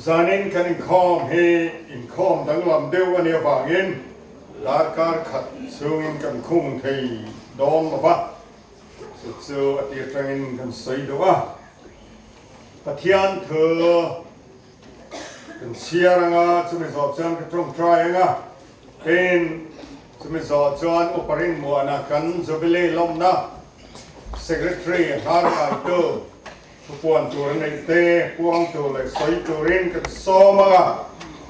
zanin kan in khom he in khom dang lam deu ani awangin larkar khat sungin kan khung thei dom ba chu ati tangin kan sei do wa pathian thơ kan siaranga chumi zo chan ka trong try nga pen chumi zo chan oparin mo ana kan zobile lom na secretary har ka to puan tu ren te puang tu le soi tu ren ka so ma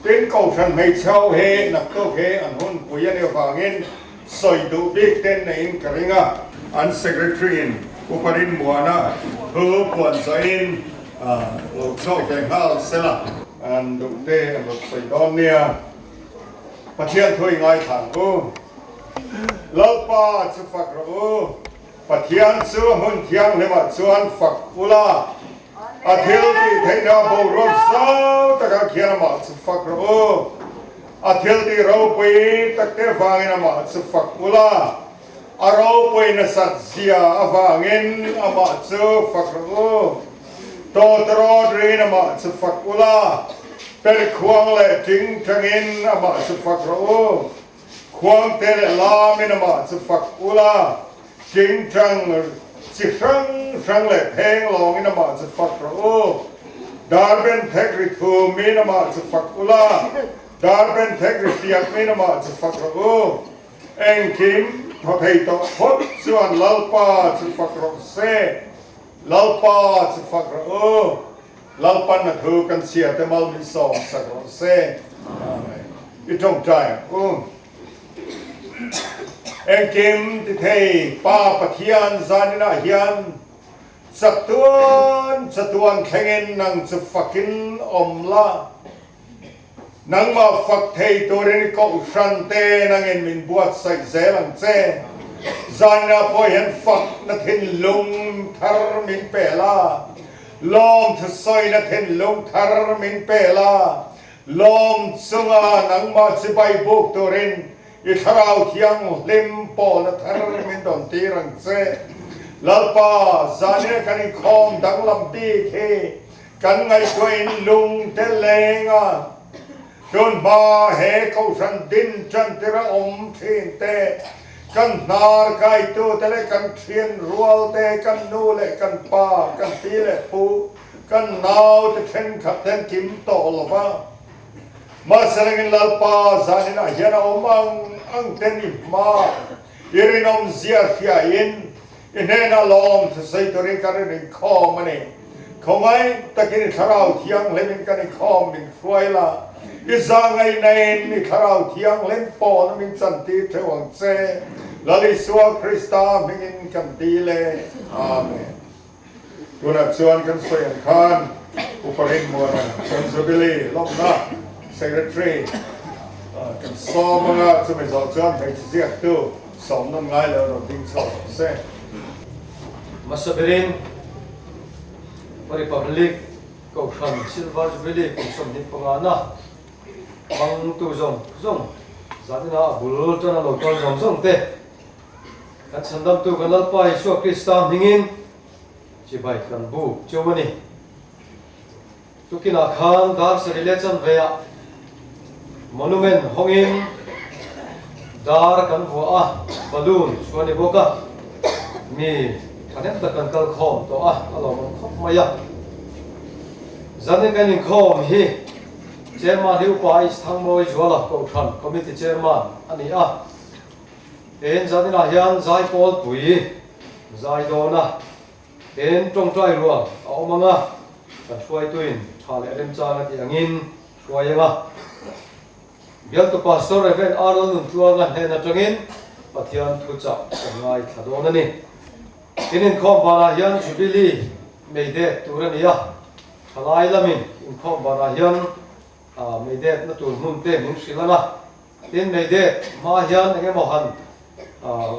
tin cầu thần mày chao he nạp tô he an hun puya ne wangin soi du big ten nei in karinga an secretary in uparin muana hu puan zain lo chao ke hal sela an du te an lo soi don nia pathian thui ngai thang u lo pa chu fak ro pathian chu mun thiang le ma chuan fak ula a thil ti theina bo ro sao ta ka khian ma chu fak ro a thil ti ro pui tak te wangin ma chu fak ula a ro pui na sat zia a wangin ma chu fak ro to tro drin ma chu fak ula per khuang le ting thangin ma chu fak ro khuang te le lam in ma chu fak ula ting thang chỉ sang lệ thang lòng ina mà chỉ phật rồi, darben thekri thu mi na mà chỉ phật ula, darben thekri tiak mi na mà chỉ phật rồi, anh kim thọ thầy to hốt chuan lalpa chỉ phật rồi se, lalpa chỉ phật rồi, lalpan na thu kan sia te mal mi so sa rồi se, ít trong trái, anh kim thì thầy pa pathian zanina hian satuan khengen nang chu fakin omla nang ma fak thei toren ko san te nang en min buat sai zelang che zanina po hian fak na thin lung thar min pela lom thu soi na thin lung thar min pela lom sunga nang ma chi bai buk toren Ikharau tiang limpo na thar min don tirang se lalpa zane kan khom dang lam bi ke kan ngai koin lung te lenga don ba he ko san din chan tira om thin te kan nar kai tu te le kan thien rual te kan nu le kan pa kan pi le pu kan nau te then khap then kim to lova masalangin lalpa zanin ahyana omang ang teni ma irinom zia hiain inena lom thsai tori karin khom mani khomai takin tharau thiang lemin kan khom min khwaila izangai nain ni tharau thiang len pon min chanti thewang che lali suwa krista mingin kan dile amen tuna chuan kan soyan khan uparin mona kan zobili lomna secretary kan so mga chumi zo chuan thei chiak tu som nam ngai lo ro ding cho se masaberin republic ko khan silver jubilee ko som ni pangana bang tu zong zatina bul chana lo ton zong te kan sandam tu kan lalpa isu krista hingin chibai kan bu chomani tukina khan dar sarile chan veya monument hongin dar kan voa balloon suani boka mi thanem ta kan kal khom to alom khop maya zane kan in khom hi chairman hi upai thangmoi zwala ko than committee chairman ani en zadina hian zai pol pui zai dona en tong trai ruang omanga kan suai tuin thale rem chana ti angin suayanga bial to pastor event aron tuanga hena tangin pathian thu cha ngai thadona ni inin khom bana hian jubilee meide turania thalai lamin in khom bana hian meide na tur mun te min silana tin meide ma hian enge mohan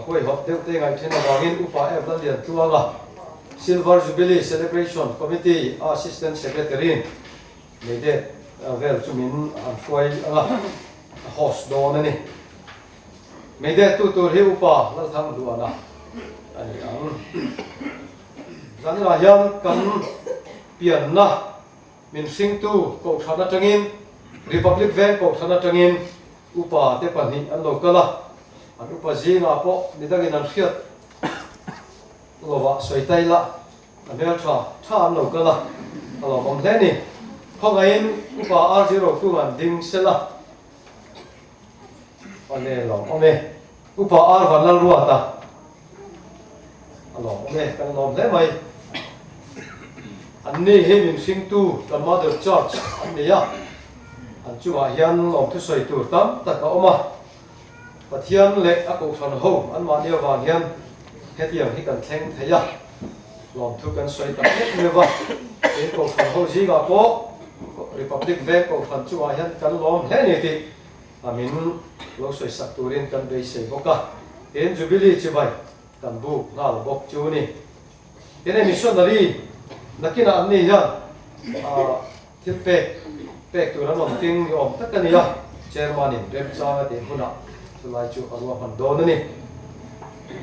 koi hop deu te ngai thena wangin upa evlan lian tuanga Silver Jubilee Celebration Committee Assistant Secretary meide vel chumin foi host don ani meide tu tur hi upa lal thang duana ani zanila hian kan pian na min sing tu ko thana tangin Republic Bank ko thana tangin upa te pani an lokala an upa zinga po nidangin an khiat lova soitai la amel tha an lokala alo bom hle ni khongain upa R02 an ding sela ane lo ome upa R van lal ruata alo ome kan lom hle mai anni he min sing tu the mother church ania an chuwa hian lom thu soi tur tam taka oma pathian le ako than ho an ma nia wa hian hetiang hi kan thleng theya lom thu kan soi ta het mewa e ko than ho ji ga po Republic Bank ko than chuwa hian kan lom hle ni ti amin lo soi sak turin kan be sei boka en jubilee chibai kan bu ngal bok chu ni ene missionary nakina anni hian thil pek turan om ting om takania chairman in rem changa te huna tulai chu arwa han don ni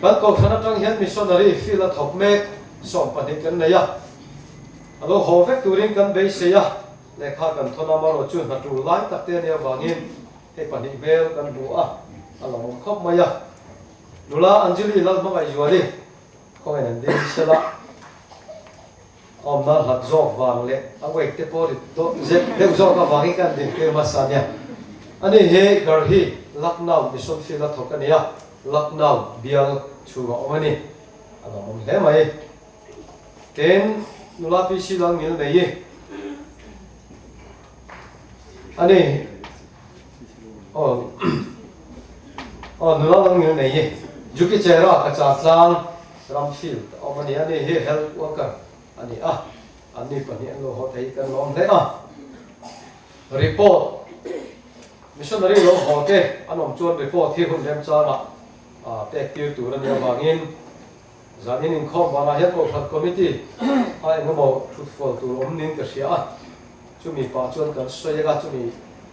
kan ko thana tang hian missionary fila thop me som pani kan neya alo hovek turin kan be seya lekha kan thona maro chu na tu lai takte ne wangin he pani bel kan bu alo khop maya nula anjali lal ma ai juali ko en din sela om na hat zok wang le awek te pori to je de zok ka wangi kan din ke masanya ani he garhi Lucknow mission fila thokania Lucknow bial chuwa omani alo om le mai ten nula pi silang mil nei ani nula lang mil nei juki chera ka cha tlang ramfield omani ani he health worker ani ani pani an lo ho thei kan lom le report missionary lo ho ke anom chuan report hi hun lem chana pek tir tur an ya wangin zanin in khom bana hian ko thak committee ai ngamo truthful tur omnin ka sia chumi pa chuan kan soyega chumi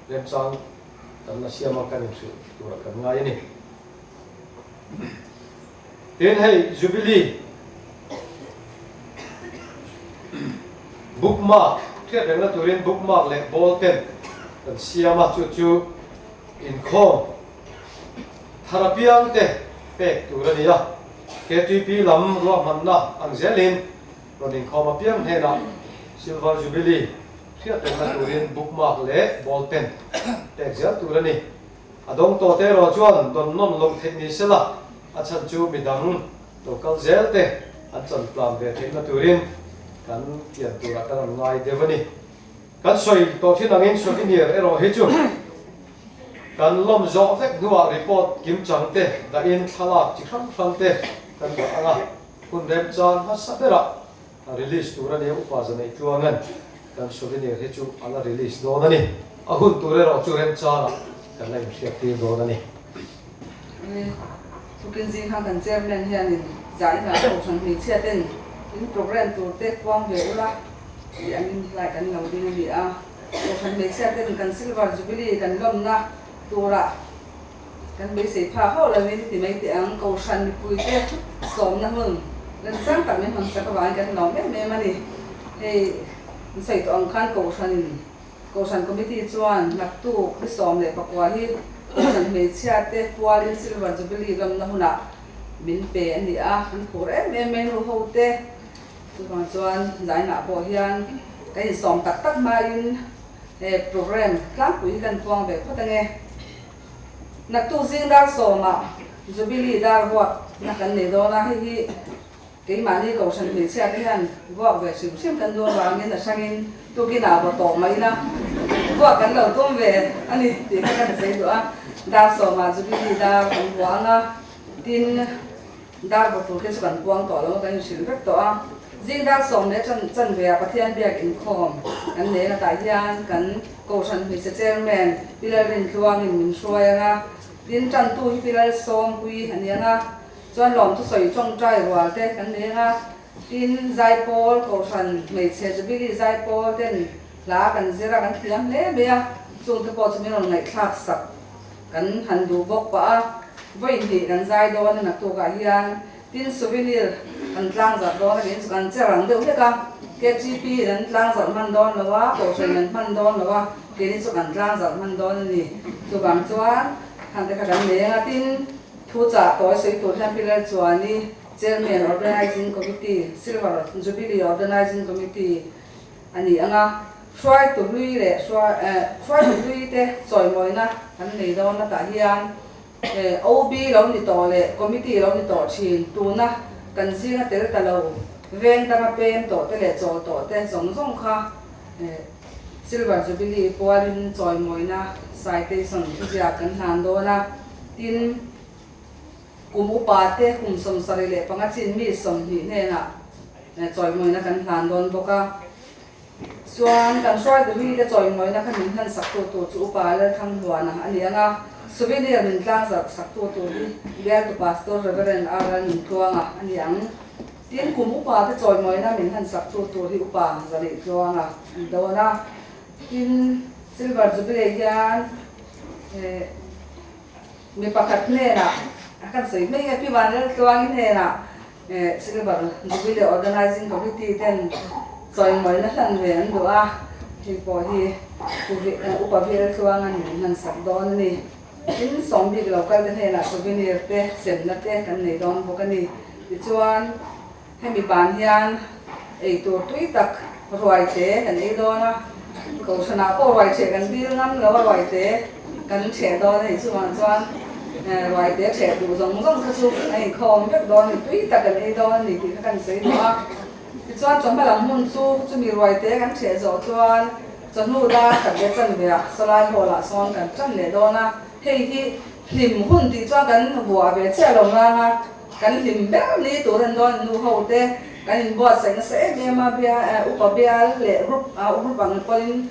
lem chang kan na siama kan su tur kan ngai ni ten hey jubilee bookmark thiat rengna turin bookmark le ball pen kan siama chu in khom tharapiang te pek turania KTP lam ro manna angzelin ronin khoma piang hena silver jubilee thiat rengna turin bookmark le ball pen tek zel turani adong to te ro chuan don non long thekni sela achan chu midang local zel te achan plan ve thekna turin kan tian tura kan ngai devani kan soi to thin angin souvenir ero he chu kan lom zo vek nuwa report kim chang te da in thalak chi kham te kan ba anga kun rem chan ha sabera release tura ne upa jane chuangan kan souvenir he chu ala release do nani ahun ture ro chu rem chan kan lai siap ti do nani sukin jing ha kan chairman hian in zai na ko sang ni chiaten in program to te kwang ve ula yang like kan ngau ding ni ko kan me chiaten kan silver jubilee kan lom na tura kan be se pha ho la ni ti mai te ang ko san ni pui te som na hung kan sang kan me hang sa ka wa kan no me mani hey sei to ang khan ko san committee chuan nak tu ki som le pakwa hi san me chia te pualin silver jubilee lam na huna min pe ani a an khore me ru ho te tu bang chuan zai na po hian cái som tak tak ma in program tlang pui kan tuang ve phatange nak tu jing dar soma jubilee dar wa na kan ne do na hi cái mà đi cầu sân thì xe cái hàng vợ về sử dụng cần đua vào nên là sang in tôi kia nào vào tổ mấy na vợ cần đầu tôm về anh đi thì các bạn thấy được đa số mà giúp đi đa phần quán na tin đa vào tổ cái phần quán tổ nó cái sử dụng rất tổ riêng đa số này chân về phát hiện việc income anh đấy là tại gian cần cầu sân thì sẽ chairman bây giờ mình thua mình xuôi na tin chân tu bây giờ xong quy anh nhớ na chuan lom tu soi chong trai rual te kan ne nga tin zai pol ko san mei che jubilee zai pol ten la kan zira kan thiam le bia chung te po chumi ron ngai thak sak kan han du bok pa voi ni kan zai do na to ka hian tin souvenir kan tlang za do na gen kan cherang deuh le ka KGP kan tlang za man don lawa ko san kan man don lawa ke ni chu kan tlang za man don ni chu bang chuan han te ka kan ne nga tin thu cha toy sei tur han pillar chuani chairman organizing committee silver jubilee organizing committee ani anga swai tu lui le swai tu lui te choi moi na kan nei do na ta hian OB lo ni to le committee lo ni to chin tu na kan zinga tel ta lo veng ta ma pen to te le cho to te zong zong kha silver jubilee poalin choi moi na citation thu ja kan han do na tin kum upa te kum som sari le panga chin mi som ni ne na choi moi na kan hlan don boka chuan kan swai du hi te choi moi na kan min han sak tu chu upa le thang huana ani anga souvenir min tlang sak tu hi bia tu pastor reverend aran min tuanga ani ang tin kum upa te choi moi na min han sak tu hi upa zali tuanga do na tin silver jubilee yan mi pakat ne na akan sei me pi ban le tuang in na silver jubilee organizing committee ten choi moi na hlan ve an do a hi po hi upa ve tuang an nan sak don ni in som bi local te na souvenir te sem na te kan nei don bo kan ni ti chuan hemi ban hian ei tur tui tak roi te kan ei do na ko sana ko roi che kan bil ngam lo roi te kan che do nei chuan roi te che du zong zong ka su ai khom vek do ni tui tak kan ei do ni ti kan sei do a ti chuan chom ba lam mun chu mi roi te kan che zo chuan chonu da ka be chan ve a salai ho la son kan chan le do na hei hi lim hun ti chuan kan bua ve che lo na kan lim be ni tu ran do nu ho te kan in bo sen se me ma bia upa bia le group bang polin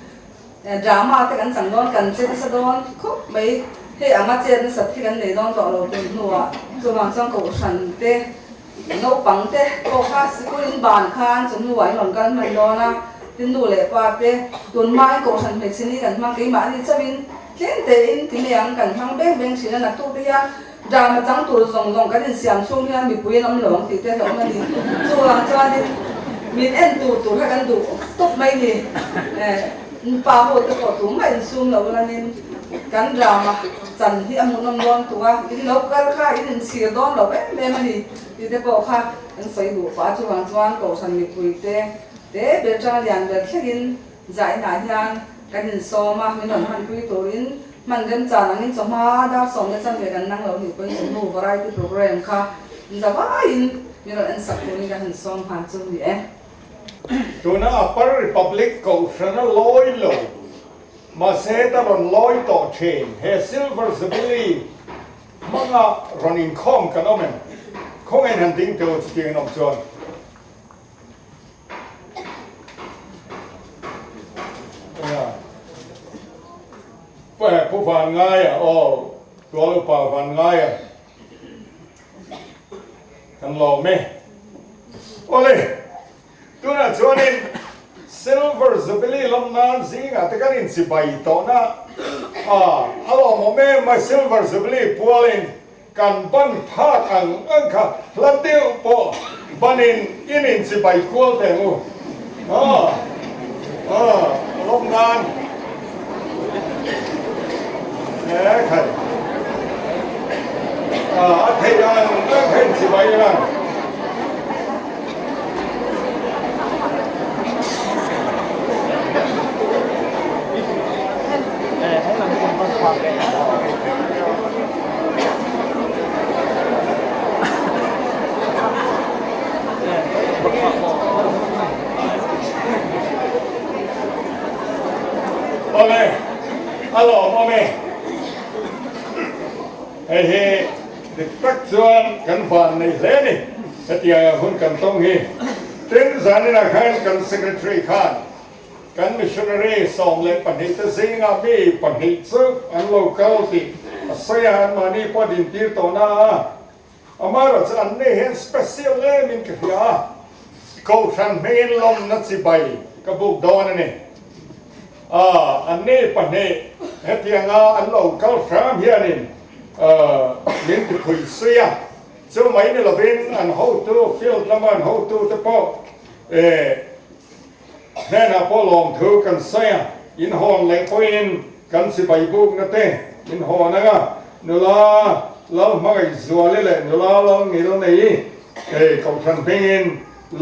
drama te kan sang don kan che sa don khop mai he ama chen sa thi kan nei don to lo tin nuwa chu ma chang ko san te no pang te ko kha sikuin ban khan chu nuwa lon kan man do na tin du le pa te tun mai ko san me chini kan ma ke ma ni chavin tlen te in tin yang kan hang beng beng sina na tu te ya drama chang tu zong zong kan in siam chung hian mi pui lam long ti te lo ma ni chu lang cha ni min en tu ha kan du top mai ni pa ho te ko tu mai sum lo la nin kan drama chan hi amun nom long tu a in local kha in sir don lo me ma ni ti te ko kha an sai du pa chu wang chuan ko san mi pui te be cha lian be thlegin zai na hian kan in so ma min on han pui to in man gan cha nang in choma da som le chan ve kan nang lo ni ko in nu variety program kha za ba in min on an sak ko ni kan som han chu ni tuna upper republic ko sana loi lo ma se ta ron loi to chain he silver jubilee manga running khom kan omen khong en han ding to chiang nok chuanผู้ฟังง่ายตัวลูกป่าฟังง่ายทั้งหล่อไหมโอ้เลยตัวน่ะชวนนี่ silver jubilee ลำนานสิงอ่ะแต่กันอินสิบายต่อนะเอาหล่อโมเมมา silver jubilee พวกลินกันบันพาทังค่ะลัดเดียวปอบันอินสิบายควอลแต่งู ลมงานแหมใครเทียนเห็นสิไว้ละโอเคฮัลโหลโอเคเฮ้เด็กตักส่วนกันฝันในเล่นี่เตียคนกันต้องเฮเต้นสารนี่นะขันกัน secretary ขันกัน missionary ส่งเลยปัญหาที่สิ่งอ่ะมีปัญหาซึ่งอัน local ที่เสียหันมานี่พอดินที่ตัวน่ะอามาเราจะอันนี้เห็น special เลยมินกี่อ่ะเขาฉันไม่ลมนัดสิใบกับบุกโดนนี่อันนี้ปัญหาเตียงอัน local สามเฮียนี่มินที่คุยเสียสมัยนี้เราเป็นอัน how to field ละมัน how to ตะปอแน่นะพอลองถือกันเสียอินหอนแหลงพออินกันสิใบบุกนะเต้อินหอนนะก็นุลาเราไม่จัวเลยนุลาเราเงี้ยนี่เขาทันเป็น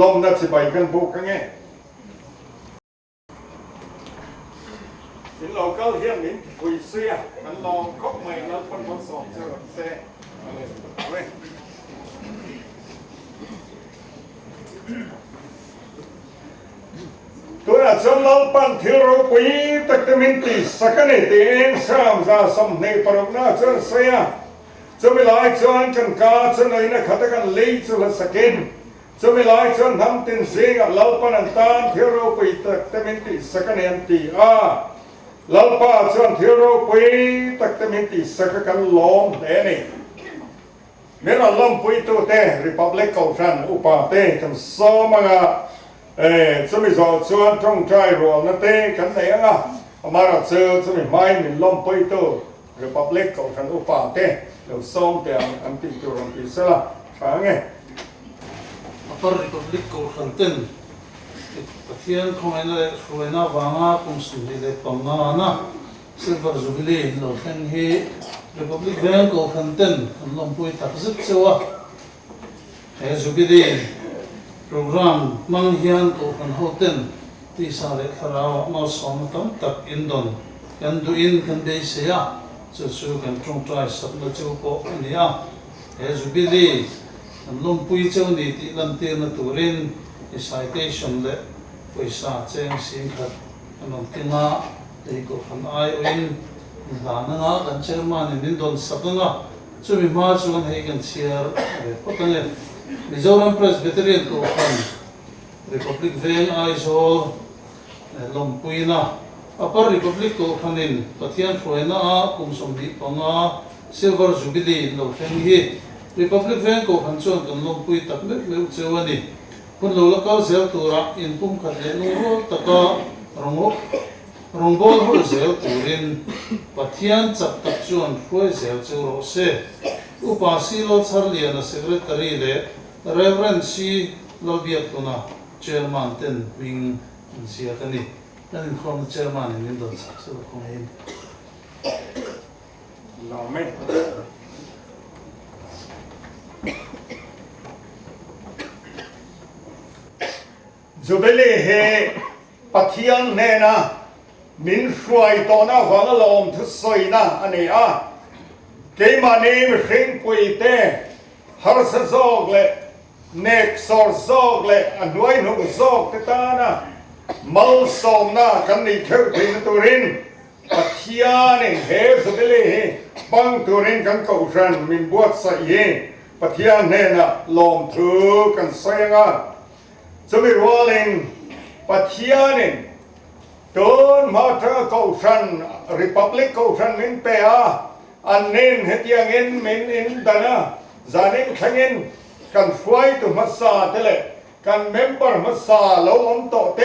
ลมนัดสิใบกันบุกกันไงอินเราก็เรียนมินคุยเสียมันลองคบใหม่แล้วคนผสมเจอเซ่ตัวนั้นจะเล่าปันที่เราไปตักเตมินตีสักนิดเองสามจะสมในปรมนาจะเสียจะไม่หลายจนกันกาจะในนักขัดกันเลยจะละสกินจะไม่หลายจนทำตินเสียงเล่าปันอันตานที่เราไปตักเตมินตีสักนิดตีเล่าปันจนที่เราไปตักเตมินตีสักกันล้อมเดนี่เมื่อเราล้มไปตัวเต้ Republic ของฉันอุปาเต้กันซ้อมมาจะมีสอดส่วนท่องใจรวมนั่นเต้กันไหนอ่ะมาเราเจอจะมีไม้มีล้มไปตัว Republic ของฉันอุปาเต้เราซ้อมแต่อันที่ตัวรังพิเศษละฟังไง Upper Republic ko khanten pathian khomena ruena wanga kumsuli le panga na silver jubilee lo thang hi Republic Bank ko khanten anlom pui takzit chewa he jubilee program mang hian ko khan hoten ti sare kharaw ma som tam tak indon kan du in kan dei se ya chu chu kan trong trai sap na chu ko ania he jubilee anlom pui cheu ni ti lam te na turin citation le poisa cheng sin khat anong tinga dei ko khan ai in lana nga kan chairman in don sapanga chumi ma chuan hei kan chiar potane Mizoram Presbyterian ko khan Republic Veng Aizol Lompuina Upper Republic ko khanin pathian ruena a kumsomdi panga Silver Jubilee lo theng hi Republic Veng ko khan chuan kan lompui tak mek meu chewani kun lo lakal zel tura in pum khat le nu taka rongbol ho zel turin pathian chap tak chuan khoi zel chu ro se upasi lo charlia na secretary le Reverend C Lobiat kuna chairman ten wing sia kani kan from chairman in don sa so ko hinเราไม่จูเบลีเฮปัทยันเนนะมินช่วยตอนนั้นฟังลมทุสอยนะอันนี้เกมานีมสิงปุยเตฮาร์สซอกเลเนกซอร์ซอกเลอันด้วยนุ่งซอกเตตานะมัลสอมนะกันนี่เท่าที่ตุรินปัทยานี่เฮจูเบลีเฮบังตุรินกันเก่าชันมินบวชใส่เฮปัทยาเนนะลมถือกันใส่งาจะมีรัวลิงปัทยานี่ต้นมาเธอเก่าชัน Republic เก่าชันมินเปียอันนี้เฮตียงอินมินอินดานะจานิงขังอินกันช่วยตุมัสซาเตเลกันเมมเบอร์มัสซาลงอมโตเต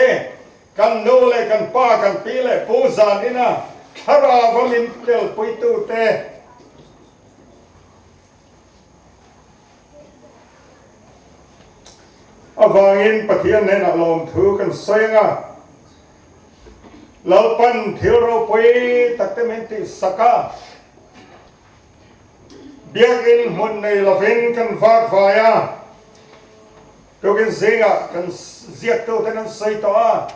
กันโนเลกันป้ากันปีเลปูจานินะคาราฟมินเตลปุยตูเตอวางินปะเทียนเนนอารมณ์ถือกันเสียง lalpan thiro pui taktementi saka biakin mun nei lavin kan vak vaya tokin zinga kan ziak to tenan sai to a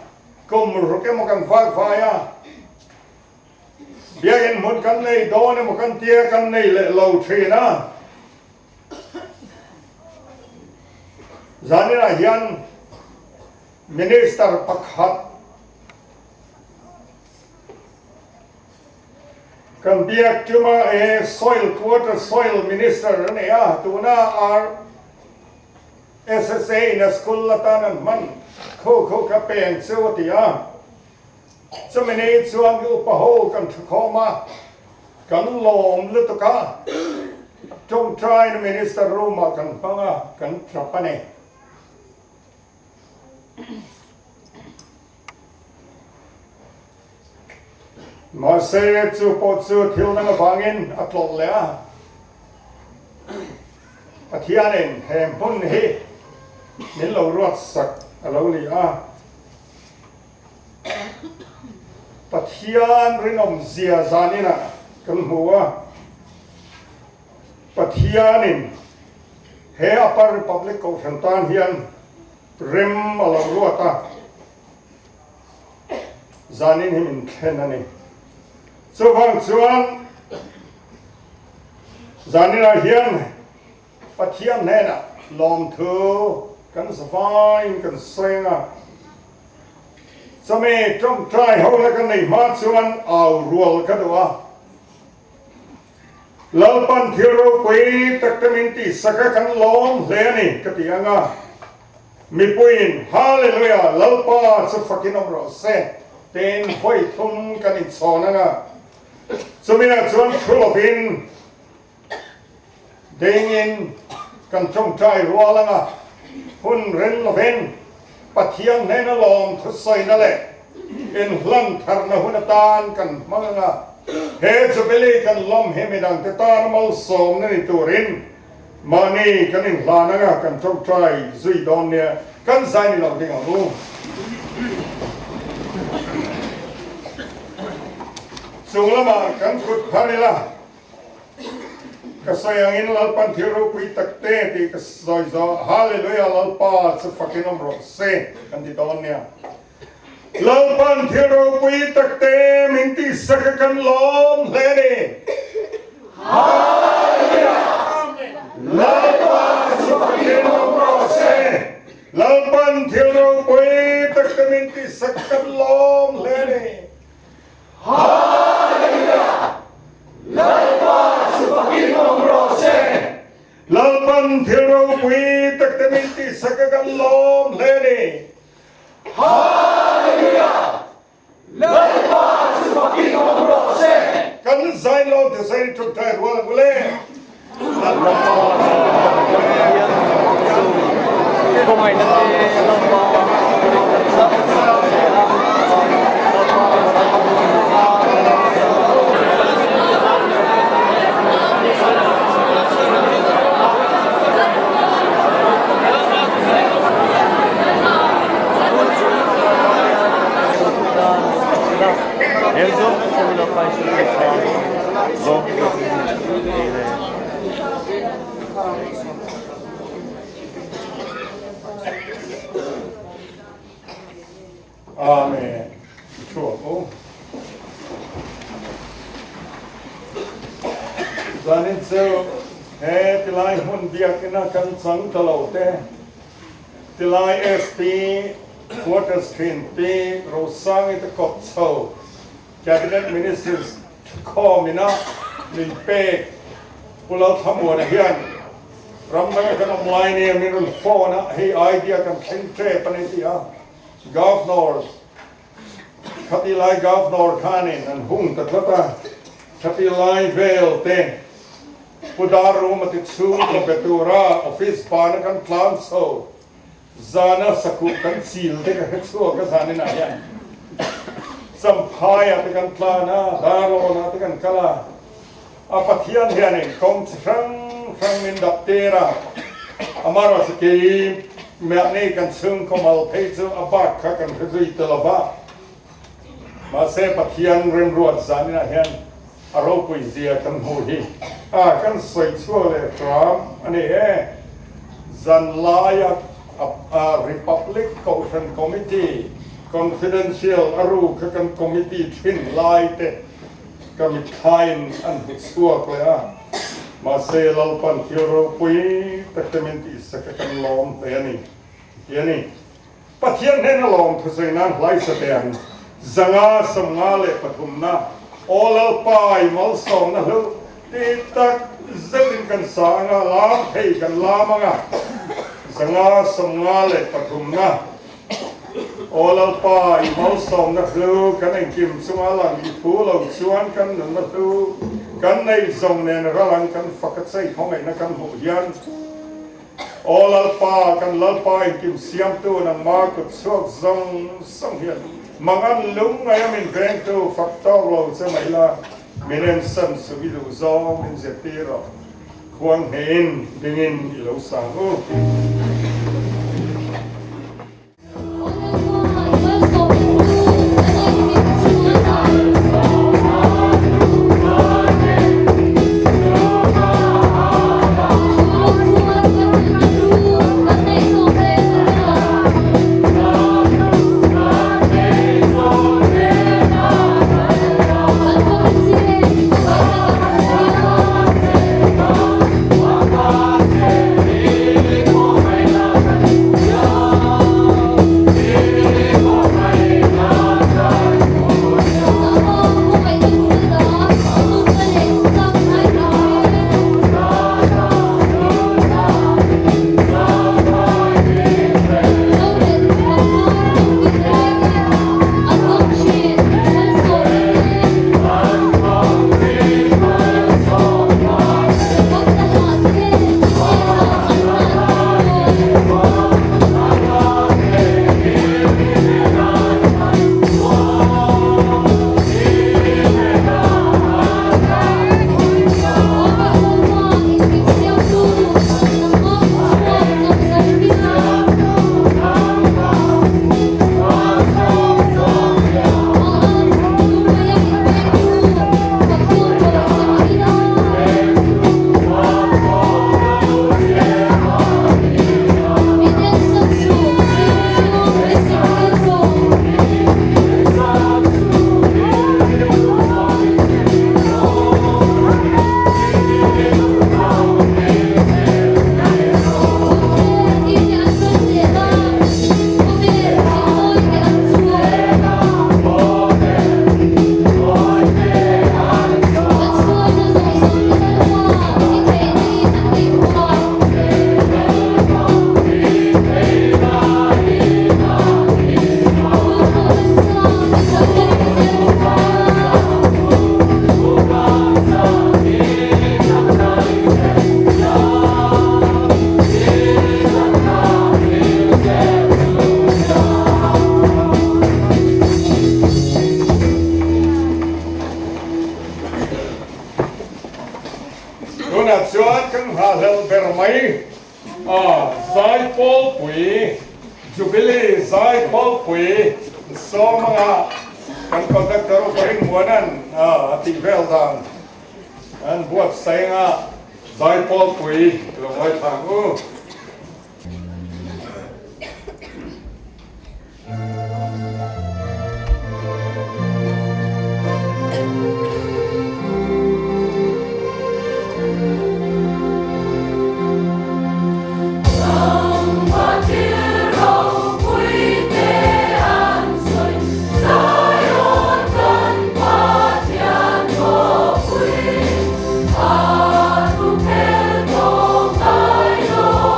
kum ruke mo kan vak vaya biakin mun kan nei don mo kan tia kan nei le lo thina zanina hian minister pakhat kan biak cuma soil quarter soil minister ni tuna SSA na school latanan man ko ka pen sewati semene chuang upaho kan thukoma kan lom lutuka trong try na minister ruma kan panga kan trapane mà xe chú bộ chú thiếu năng vangin at lộn lẽ at hiền nên hèm hôn hi nên lâu ruột sặc lâu lì at hiền rin om zia zanina kan hua at hiền nên he upper republic of Santan hiền rim lâu ruột zanin hi min khen anh so vang chuan zanina hian pathian nena lom thu kan savai kan soinga same trong trai ho la kan nei ma chuan au rual ka doa lalpan thiro pui taktaminti saka kan lom le ni katianga mi puin hallelujah lalpa chu fakinom ro se ten hoi thum kan in sonanga sumina chuan thulovin dengin kan trong trai rualanga hun ren loven pathian nena lom thu soi na le in hlang tharna hunatan kan manga he chubeli kan lom hemidang te tar mal som na ni turin mani kan in lananga kan trong trai zui don ne kan zai ni lo ding alu sung lama kan kut phanila kasayangin lalpan thiro pui takte ti kasoi zo hallelujah lalpa sa fakinom ro se kan di don nia lalpan thiro pui takte minti sakakan lom leni hallelujah lalpa sa fakinom ro se lalpan thiro pui takte minti sakakan lom leni lalpan thiro pui taktaminti sakagan lom leni hallelujah lalpa supakinom rose kan zain lo de zain tuk tai wala bule Kumai nanti lalpa Enzo, come lo fai su Amen. Sure. Zanin so he tilai hun biakina kan sang talote tilai SP quarter screen P rosang it kop so cabinet ministers komina min pe pulau thamona hian ramna kan online ni minul phone he idea kan thintre panitia governors katilai governor kanin and hung tatlata katilai vel te pudaru matitsu kompetura office pana kan plan so zana saku kan sil te ka so ka zanina yan sampaya te kan plana daro na te kan kala apathian hianin kom sang min daptera amara seki me ne kan sung komal peizu abak ka kan khuzui telaba มาเสปะเทียนเรียนรวดสานี่นะเห็นอารมณ์ปุยเสียกันหูดีกันสวยชั่วเลยครับอันนี้จันลายRepublic Ocean Committee Confidential อารูกัน Committee ทิ้งลายเตะก็มีทายอันหิดชั่วเลยมาเซลล์ปันที่เราปุยแต่จะมีที่สักกันล้อมแต่นี่ปะเทียนเห็นล้อมทุกสิ่งนั้นไล่แสดงจังอาสมงาเลปฐุมนะโอลปายมัลสองนะลูกที่ตักเจริญกันสางาลามให้กันลามังจังอาสมงาเลปฐุมนะโอลปายมัลสองนะลูกกันเองกิมสมาลังอีผู้เราชวนกันนั่นนะลูกกันในทรงเนี่ยระลังกันฝักใจของไอ้นักการหูยันโอลปากันลปายกิมเสียมตัวนังมากุดสวกทรงส่งเฮียนมังอันลุงไงมินเวนตัวฝักตัวเราจะไม่ละมินเอ็นสันสุวิลูซอมินเจตีรอควงเห็นดึงินอิลูสังอู Zai Paul Pui, Jubilee Zai Paul Pui, so mga kan conductor ko rin muanan ating veldan. An buat saya nga Zai Paul Pui, lumay tango. Hãy subscribe cho kênh Ghiền Mì Gõ để không bỏ lỡ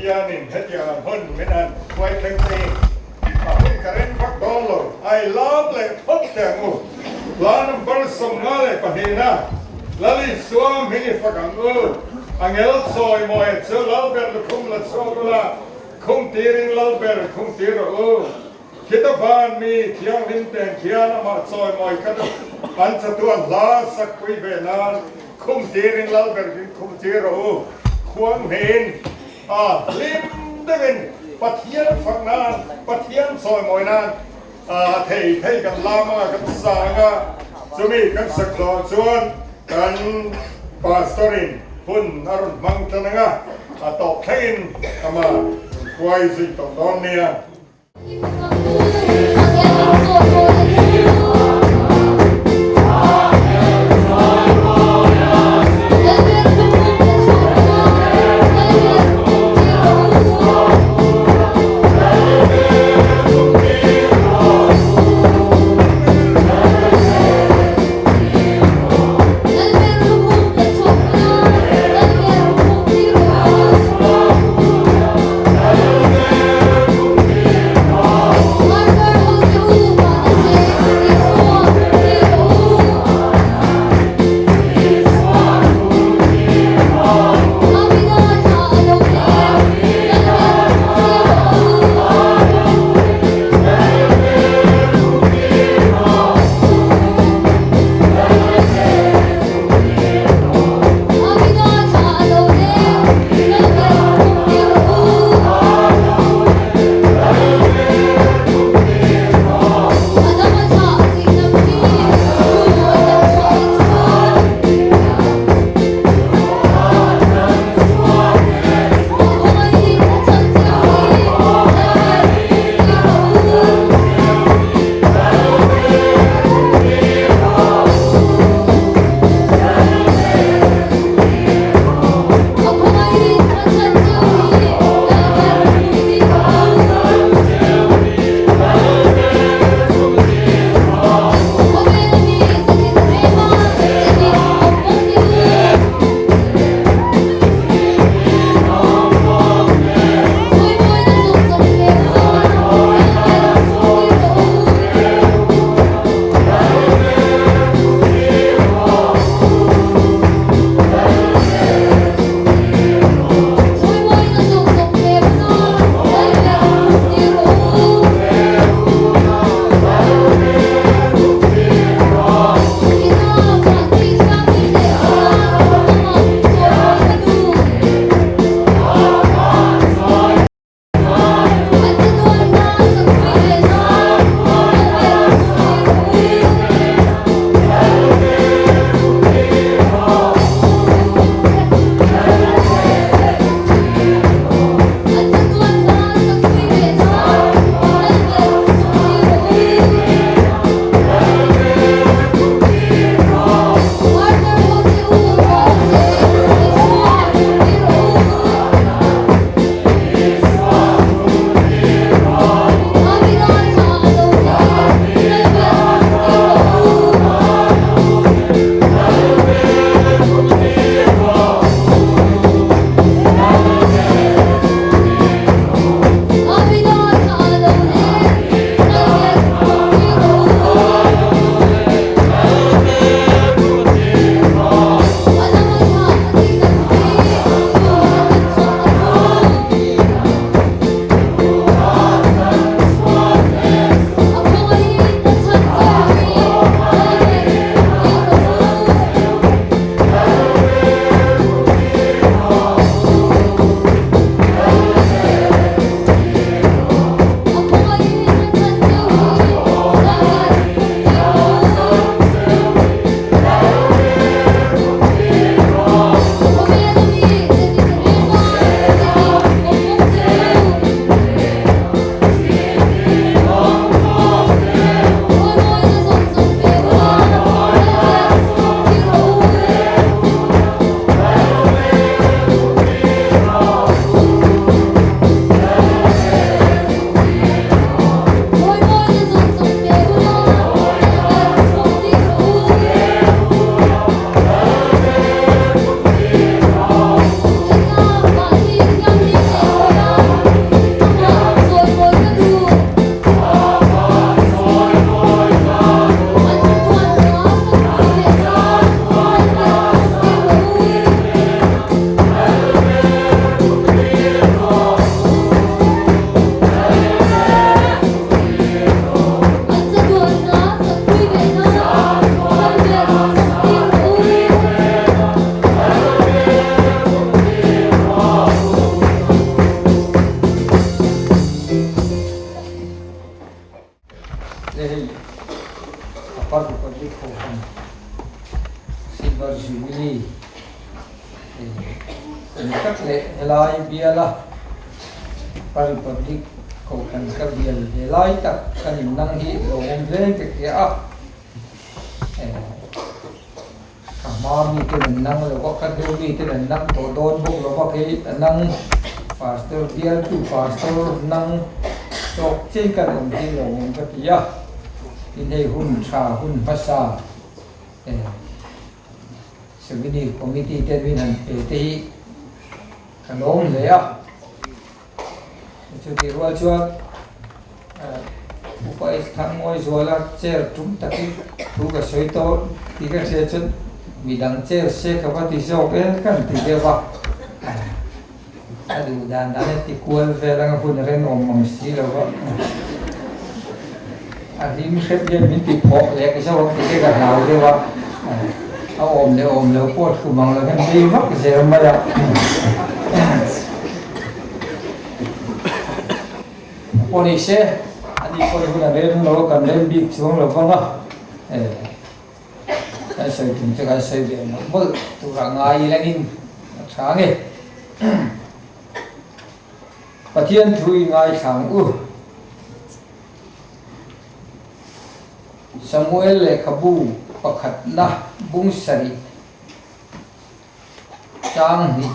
pathianin heti alam hon menan wai kengti ahun karen fak dolo ai love le hot tengu lanam bersam ngale pahina lali suam hini fakang angel soy moy so lalber kum la sogula kum tiring lalber kum tiro kita van mi kiang vinten kiana ma soy moy kada ansa tuan la sak kui venan kum tiring lalber kum tiro khuang hen lim devin pathian faknan pathian soy moy nan thei kan lama kan sanga chumi kan saklo chuan kan pastorin hun arun mang tananga atop thain ama kwai zi tong don nia Margar te helai biala Republic ko kan ka bial helai tak kan nang hi lo om le ke a Mami tu nang lo ko kan do mi tu nang to don bu lo ko ke nang pastor bial tu pastor nang tok chen kan om hi lo om ka ya in hei hun cha hun phasa Sebini komiti terminan PT kalom le ya chu ti rual chuan upai thang moi zola chair tum taki thu ka soi to ti ka se chun midang chair se ka ba ti so ke kan ti de ba adu dan dan ti kual ve lang hun ren om om si lo ba adim khep je min ti phok le ka so ti ka nau de ba ôm le pot khu mang la kan đi vak se ma ya poni se ani poni hu na le lo kan le bi chuang lo ba ai sai tin che ga sai de ma bol tu ra ngai la in cha nge pathian thui ngai sang u Samuel le khabu pakhat na bung sari chang ni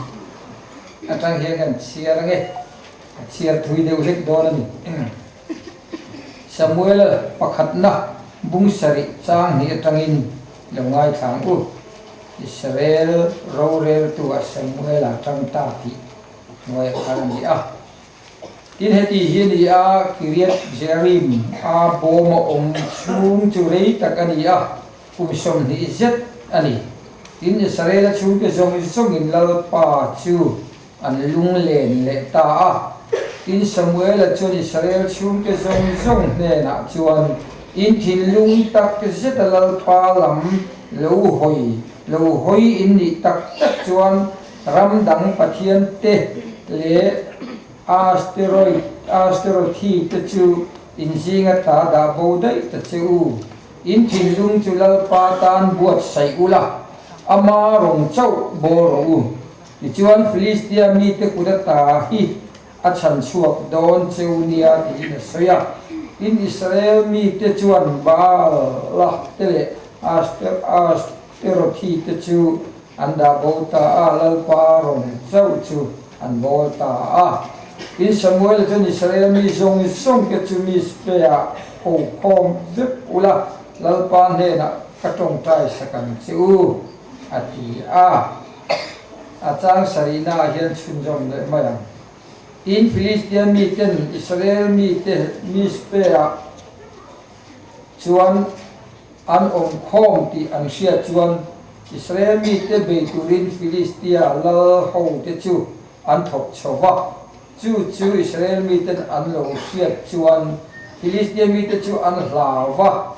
atang he kan chiar nge chiar thui deu lek don ni Samuel pakhat na bung sari chang ni atangin longai thang u Israel rorel tu Samuel atang ta ti noi kan ni a tin heti hi ni a Kiriat Jearim a bom om chung chu rei takani a som ni zet ani tin Israel chu ke song in lal pa chu an lung len le ta a tin Samuel chu Israel chu ke song ne na chuan in thin lung tak ke zet lal pa lam lo hoi in ni tak tak chuan ram dang pathian te le asteroid te chu in singa ta da bodai te chu in thin lung chu lal pa tan buat sai ula ama rong chau bo ro u ti chuan Philistia mi te kuda ta hi a chan chuak don cheu nia ti na soya in Israel mi te chuan ba la te le asteroid te chu anda bo ta a lal pa rong chau chu an bo ta a in Samuel ten Israel mi song ke chu mi spea ho khom zip ula lalpan he na katong tai sakan chu ati a chang sarina hian chun jom le mayang in Philistine mi ten Israel mi te mi spea chuan an om khom ti an sia chuan Israel mi te beiturin Philistia lal ho te chu an thok chowa chu Israel mi ten an lo sia chuan Philistia mi te chu an hlawa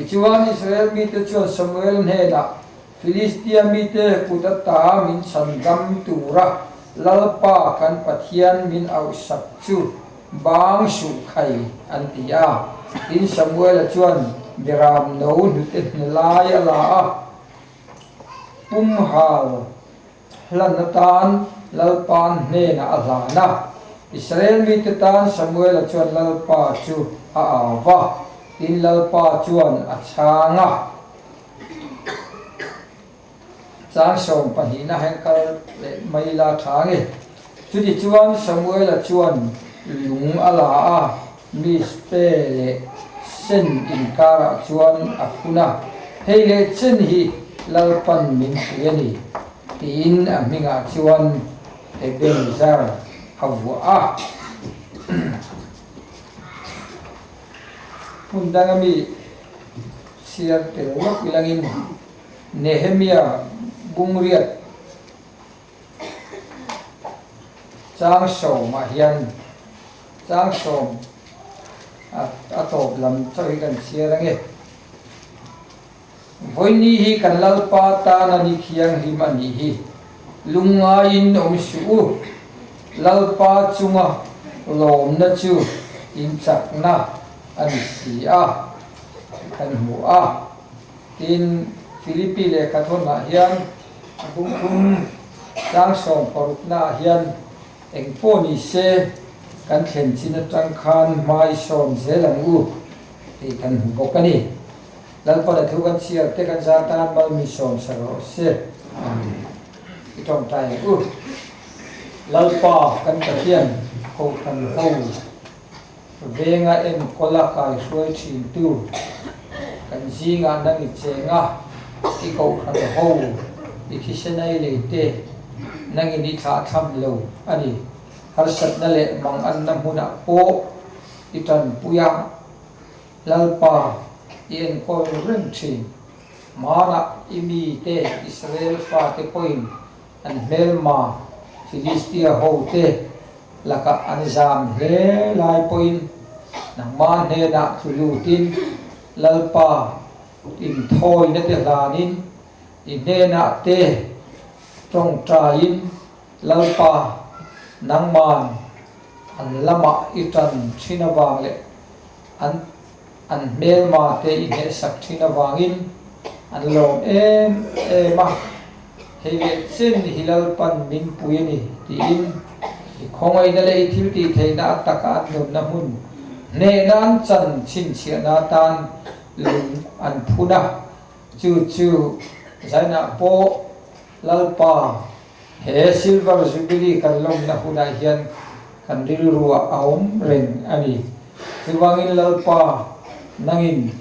chuan Israel mi te chuan Samuel he na Philistia mi te kudata min chandam tura lalpa kan pathian min au sak chu bang su khai an tia in Samuel chuan biram no nu te lai ala hal hlanatan lalpan ne na azana Israel mi te tan Samuel chuan lalpa chu awa in lalpa chuan achanga chang som pahina henkal le maila thange chudi chuan Samuel chuan lung ala a mi spele sen in kara chuan akuna heile chen hi lalpan min yani tin aminga chuan ebenzar hawa pundangami siar telok ilangin Nehemia bungriat chang som hian chang som atop lam choi kan siarange voini hi kan lalpa ta na ni khiang hi mani hi lunga in om su lalpa chunga lom na chu in chakna an si a kan mu a in Philippi le kathona hian bung Giang song paruk na hian eng po ni se kan thlen china tang khan mai som zelang u ti kan bokani lalpa da thu kan chiar te kan za tan mal mi som saro se itong tai u lalpa kan ka hian ko kan ho venga em kola kai suai thin tu kan zinga nang i chenga ti ko kan ho i khisenai le te nang i tha tham lo ani har sat na le mang an na huna po itan puya lalpa ien ko ren thi mana imi te Israel fa te point an melma Philistia ho te laka anzam he lai point nang man he na thulutin lalpa in thoi na te lanin in ne na te trong train lalpa nang man an lama itan thinawang le an melma te in he sak thinawangin an lom ma hei chen hilal pan min puini ti in khongai na le thil ti theina taka an na mun ne nan chan chin chia na tan lung an phuna chu zaina po lalpa he silver jubilee kan long na huna hian kan ril ruwa aum ren ani tiwangin lalpa nangin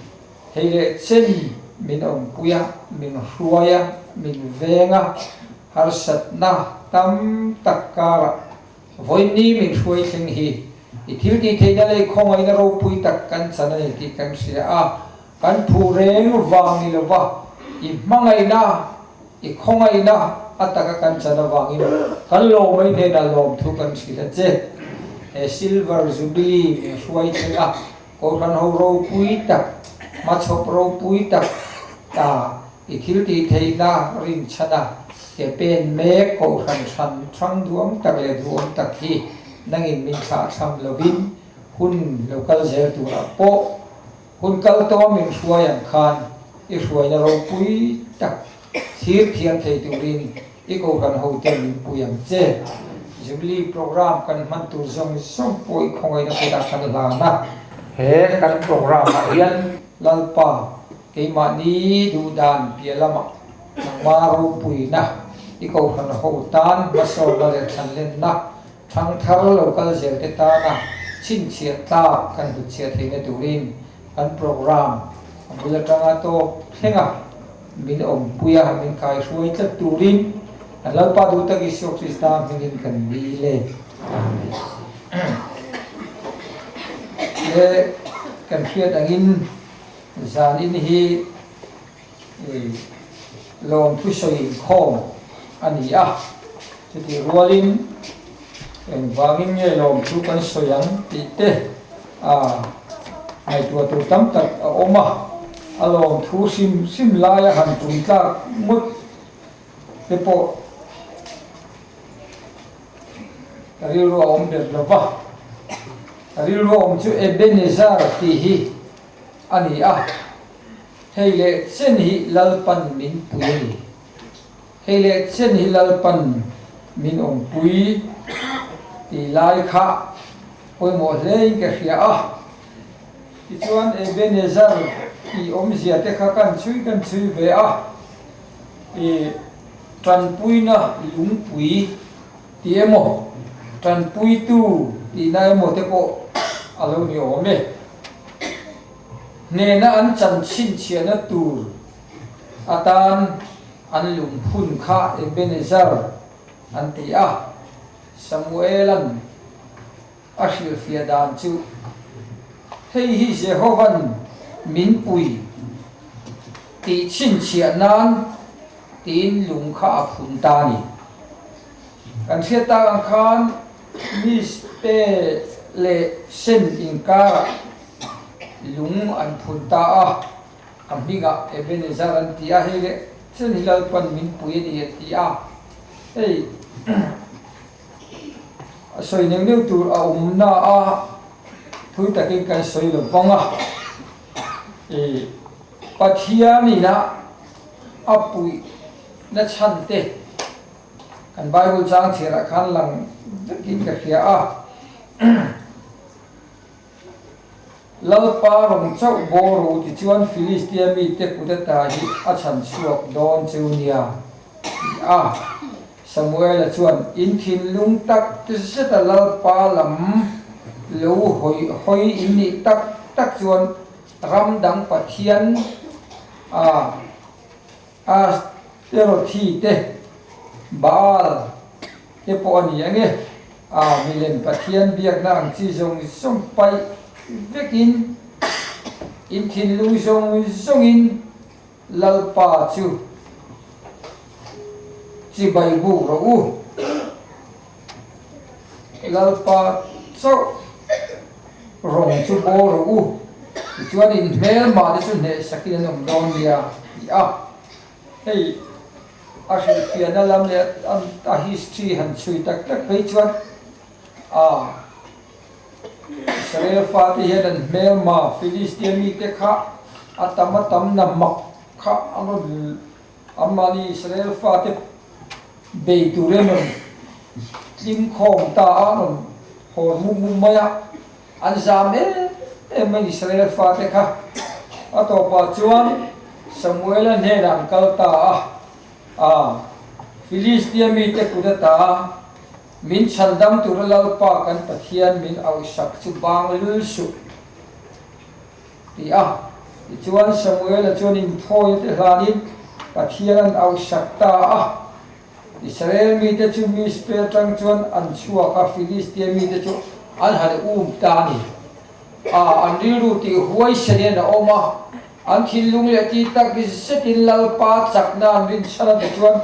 heile chen min om puya min hruaya min venga har sat na tam takara voini min hruai thing hi ithil ti theina le khongai na ro pui tak kan chanai ti kan sia a kan phu reng wang ni lova i mangai na i khongai na ataka kan chana wangin kan lo mai ne na lom thu kan sila che e silver jubilee min hruai thing a ko kan ho ro pui tak ma chop ro pui tak ta ithil ti theina rin chana ke pen me ko kan san thang duam tak le duam tak hi nangin min sa sam lovin hun local zer tu ra po hun kal to min hruai an khan i hruai na ro pui tak thir thian thei turin i ko kan ho te min puyam che jubilee program kan man tu zong som poi khongai na peda kan la na he kan program a hian lalpa keima ni du dan pialama nang maru pui na i ko kan ho tan maso la le than len na thang thar local zer te ta na chin chia ta kan hu chia thei na turin kan program bula tanga to thenga min om puya min kai suai ta turin lalpa du ta gi sok sistam min kan bi le le kan fiat angin zan in hi lom thu soi khom ani a chiti rualin en wangin nge lom thu kan soyang ti te ai tu tam tak oma alom thu sim la ya han tum ta mut te po ari ro om de lova ari ro om chu Ebenezer ti hi ani a heile chen hi lalpan min pui heile chen hi lalpan min om pui ti lai kha oi mo lei ke hria a ti chuan Ebenezer i om zia te kha kan chui ve a i tran pui na lung pui ti emo tran pui tu ti na emo te ko alo ni ome ne na an chan chin chia na tur atan an lung phun kha Ebenezer an ti a Samuelan ashil fia dan chu hei hi Jehovan min pui ti chin chia nan tin lung kha phun ta ni kan thia ta khan mi te le sen in ka lung an phun ta a amiga Ebenezer an ti a hele chen hilal pan min pui ni ti a ei soi neng neu tur a na a thui takin kan soi lo wanga e pathia ni na apui na chante kan Bible chang thira khan lang kin ka khia a lalpa rong chau boru ti chuan Philistia mi te kudeta hi a chan chuak don chunia a Samuel chuan in thin lung tak te seta lalpa lam lo hoi in ni tak chuan ram dang pathian a tero thi te Baal te po ani ange milen pathian biak na ang chi song pai vekin in thin lu song in lalpa chu chi bai bu ro u lalpa so rong chu bo ro u chuan in mel ma de chu ne sakin nom don dia hey actually piano lam le a history han chui tak phei chuan Israel fa ti hian an mel ma Philistia mi te kha atam namak kha amani Israel fa te be turenon lim khom ta anon hor mu maya an zame men Israel fa te kha atopa chuan Samuel ne ran kal ta Philistia mi te kudata min chandam turalal pa kan pathian min au sak chu bang lul su ti chuan Samuel chuan in thoi te hlanin pathian au sak ta Israel mi te chu mi spe tang chuan an chua ka Philistia mi te chu an hal ta ni an riru ti huai sene na oma an thilung le ti tak setin lal pa chakna rin chana te chuan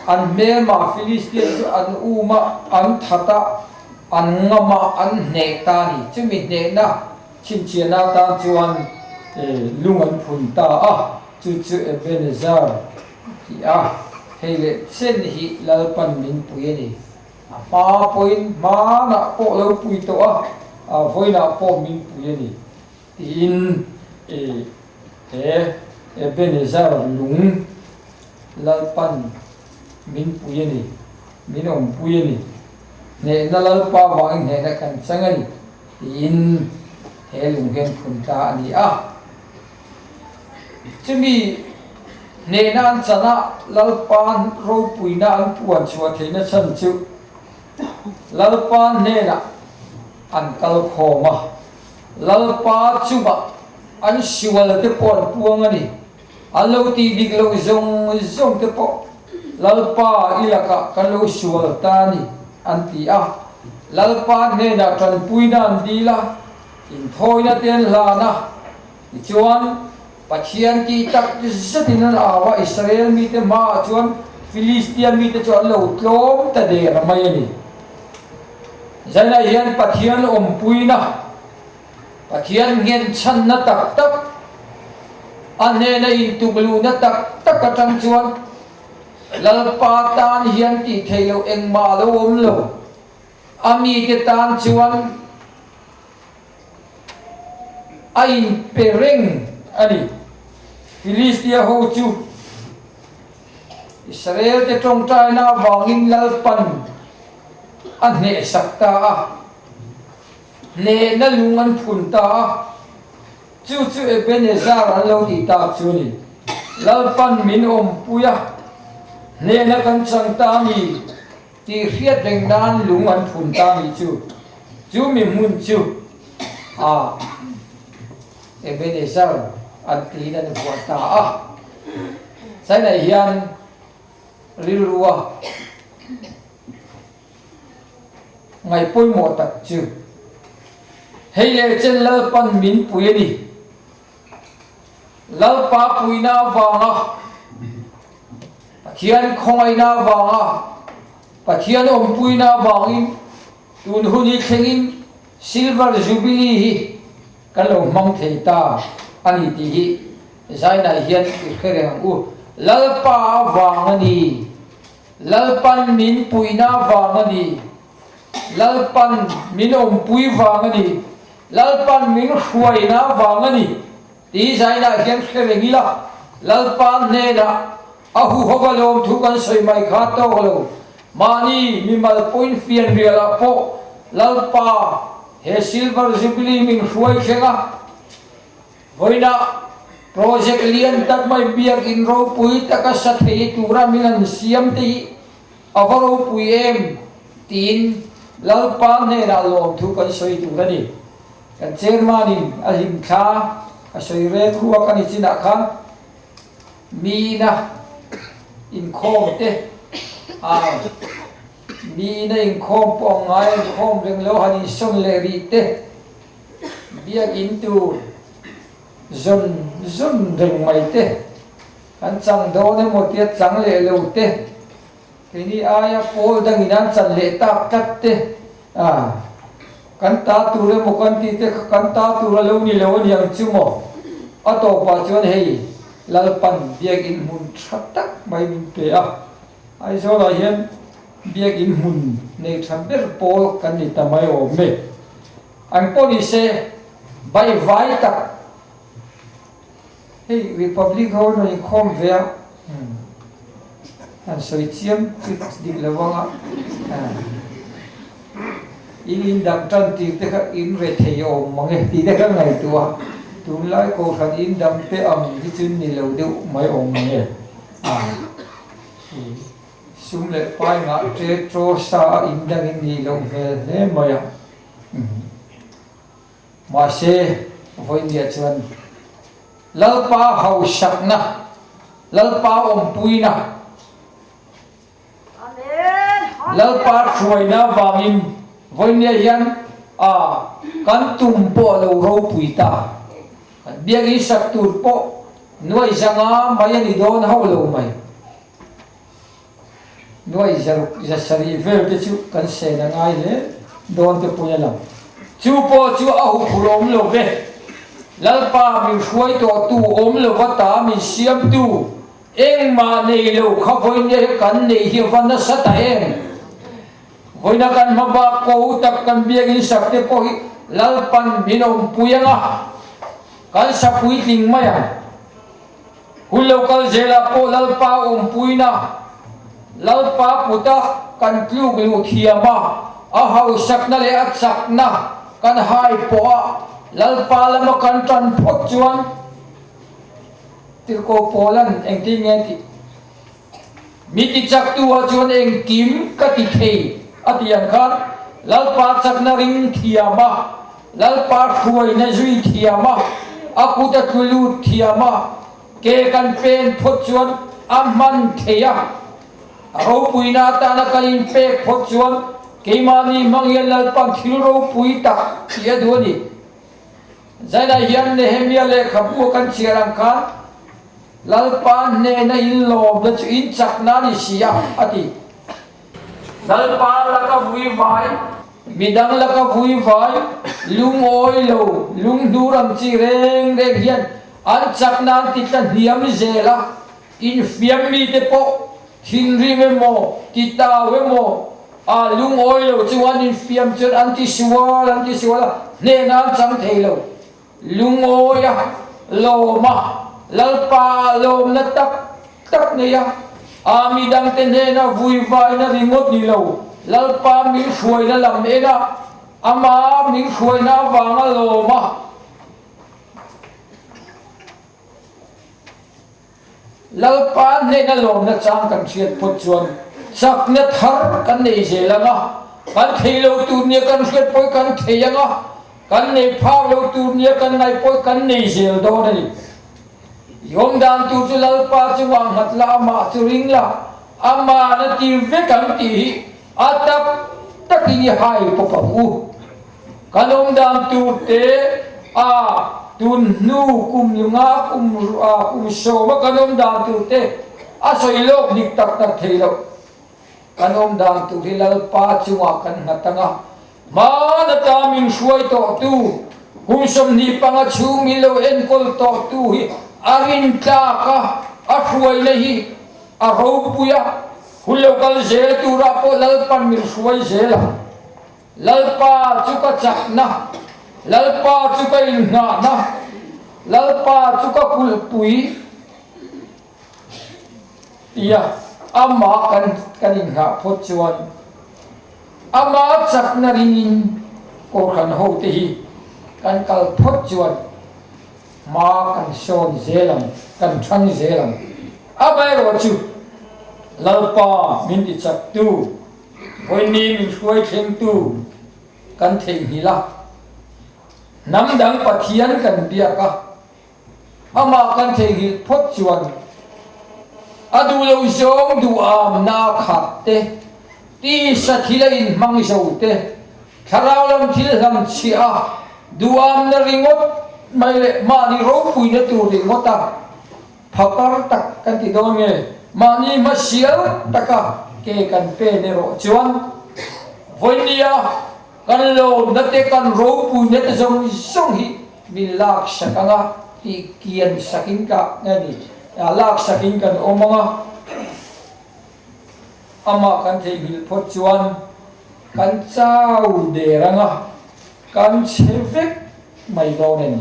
an mema Philistia chu an an thata an ngama an ne ta ni chumi ne na chin chiana ta chuan lungan phun ta chu Ebenezer ti hele chen hi lalpan min puini pa point ma na po lo pui to voina po min puini in Ebenezer lung lalpan min puini min om puini ne na lalpa wang ne na kan changani in he lung hen phun ta ani chumi ne nan chana lalpan ro puina an puan chua theina chan chu lalpan ne na an kal khoma lalpa chuba an siwal te pon puang ani alo ti dik lo zong te po lalpa ilaka kan lo siwal ta ni an ti lalpa ne na tran puina an dila in thoina ten la na chuan pathian ki tak zatin an awa Israel mi te ma chuan Philistia mi te chuan lo tlom ta de ramai ani zana hian pathian om puina pathian ngen chan na tak ane na in tuglu na tak atang chuan lalpa tan hian ti theilo eng ma lo om lo ami ke tan chuan ain pereng ani Philistia ho chu Israel te trong trai na wangin lalpan an ne sakta ne na lungan phun ta chu Ebenezer an lo ti ta chu ni lalpan min om puya ne na kan chang ta mi ti riat deng nan lungan phun ta mi chu mi mun chu Ebenezer an ti na ni buat ta sai na hian rilruwa ngai poi mo tak chu hei le chen lalpan min puini lalpa puina wanga pathian khongai na wanga pathian om puina wangin tun huni thengin silver jubilee hi kalo mang theita ani ti hi zaina hian khereng lalpa wangani lalpan min puina wangani lalpan min om pui wangani lalpan min huaina wangani ti zaina hian kherengila lalpan ne na ahu hogalom thu kan soi mai kha to holo mani mi mal point fian riala po lalpa he silver jubilee min huai khenga voina project lian tak mai biak in ro pui taka sathei tura milan siam ti avaro pui em tin lalpa ne ra lom thu kan soi tura ni kan chairman a him kha a soi re khuwa kan china kha mi na in khom te mi na in khom po ngai khom reng lo hani som le ri te biak in tu zon reng mai te kan chang do ne mo tiat chang le lo te kini aya pol dang inan chan le tak tat te kan ta tu le mo kan ti te kan ta tu lo ni lo yang chu mo ato pa chuan hei lalpan biak in mun that tak mai min pe a ai so la hian biak in mun nei tham ber pol kan ni ta mai o me ang po ni se bai vai tak hey republic ho no in khom ve an soi chiam dik lawanga in dam tan ti te kha in re thei o mange ti te kha ngai tua tum lai ko khan in dam te am hi chin ni lo deu mai o mange sum le pai nga tre tro sa in dang in ni lo vel he maya ma se voi ni chuan lalpa hau sakna lalpa om puina lalpa thuaina wangin voinia hian kan tum po lo ro puita kan biagi sak tur po nuai zanga mai ani don ho lo mai nuai za sari vel te chu kan se na ngai le don te puya lam chu po chu ahu phulom lo ve lalpa mi huai to tu om lo wata mi siam tu eng ma nei lo kha voinia kan nei hi van sa ta em voina kan maba ko tak kan biagi sak te po lalpan minom puyanga kan sa pui ting maya hulo kal jela po lalpa puina lalpa puta kan tlu glu thiama a hau sakna le at sakna kan hai po lalpa lama kan tran phot chuan tirko polan engti nge ti mi ti chak tu wa chuan eng kim ka ti thei atian khan lalpa sakna ring thiama lalpa khuai na zui thiama akuta tulu thiama ke kan pen phot chuan amman theya ro puina ta na kan in pe phot chuan ke mani mangyal lalpa thil ro pui ta ya doni zaina hian ne hemia le khapu kan chirang khan lalpa ne na in lom da chu in chakna ni sia ati lalpa laka vui vai midang laka vui vai lung oi lo lung duram chi reng reng hian an chakna ti tan hiam zela in fiam mi te po thinri me mo ti ta we mo lung oi lo chuan in fiam chun anti suwala ne na chang thei lo lung oi lo ma lalpa lom na tak ne ya midang te ne na vui vai na ringot ni lo lalpa mi huai na lam e na ama mi huai na wanga lo ma lalpa ne na lom na chang kan thiat phot chuan chak na thar kan nei zelanga kan thei lo tu nia kan thiat poi kan theianga kan nei phang lo tu nia kan nai poi kan nei zel do ni yom dan tu chu lalpa chu wang hat la ma chu ring la ama na ti ve kan ti atap takini hai po pa u kanom dan tu te tun nu kum lunga kum so ma kanom dan tu te soi lok dik tak tak thei lo kanom dan tu hilal pa chu wa kan hatanga ma na ta min suai to tu kum som ni panga chu mi lo en kol to tu hi arin ta ka huai le hi ro puya hulo kal zel tu ra po lalpan mi suai zela lalpa chu ka chakna lalpa chu ka inna na ลลปาจุกกุลปุย tia ama kan in ha phot chuan ama chak na ring ko khan ho te hi kan kal phot chuan ma kan son zelam kan thang zelam abai ro chu lalpa min ti chak tu hoi ni min khuai thleng tu kan thei hi la nam dang pathian kan bia ka ama kan thei hi phot chuan adu lo zong du am na khat te ti sa thila in mang zo te tharau lam thil lam chia du am na ringot mai le ma ni ro pui na tu ringota phakar tak kan ti do nge ma ni ma sial taka ke kan pe ne ro chuan voinia kan lo na te kan ro pui na te zong song hi min lak sakanga ti kian sakin ka ngani lak sakin kan omanga ama kan thei hil phot chuan kan chau de ranga kan chevek mai do nen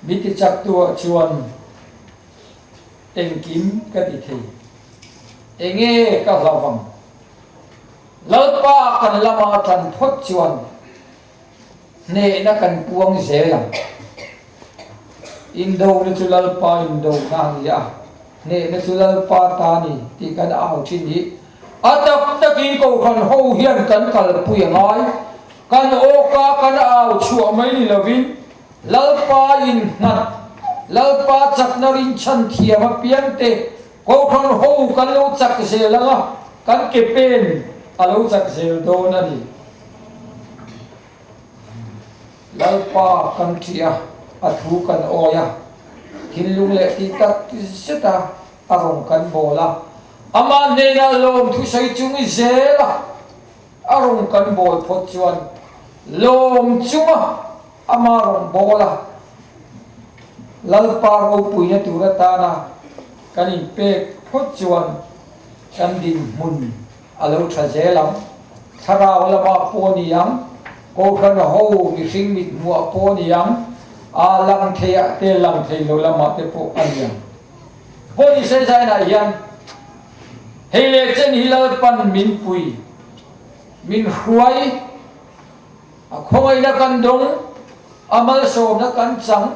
biti chak tu chuan engkim ka ti thei enge ka lawang lalpa kan lama than phot chuan ne na kan puang zelang indo ni chulal pa indo na ya ne na chulal pa ta ni ti kan au chin hi atap takin ko kan ho hian kan kal pui ngai kan o ka kan au chu mai ni lovin lalpa in nat lalpa chak na rin chan thia ma pian te ko kan ho kan lo chak se langa kan ke pen alo chak se do na ni lalpa kan thia athu kan oya hilung le ti tak seta arong kan bola ama ne na lom thu sai chung zela arong kan bol phot chuan lom chunga ama rong bola lalpa ro pui na tura ta na kan in pe phot chuan kan din mun alo tha zelam tharau lama poniam ko khan ho mi sing mit mu poniam a lang thea te lang thei lo lama te po aniam poni se sai na yan hele chen hilal pan min pui min hruai a khoi na kan dong amal so na kan chang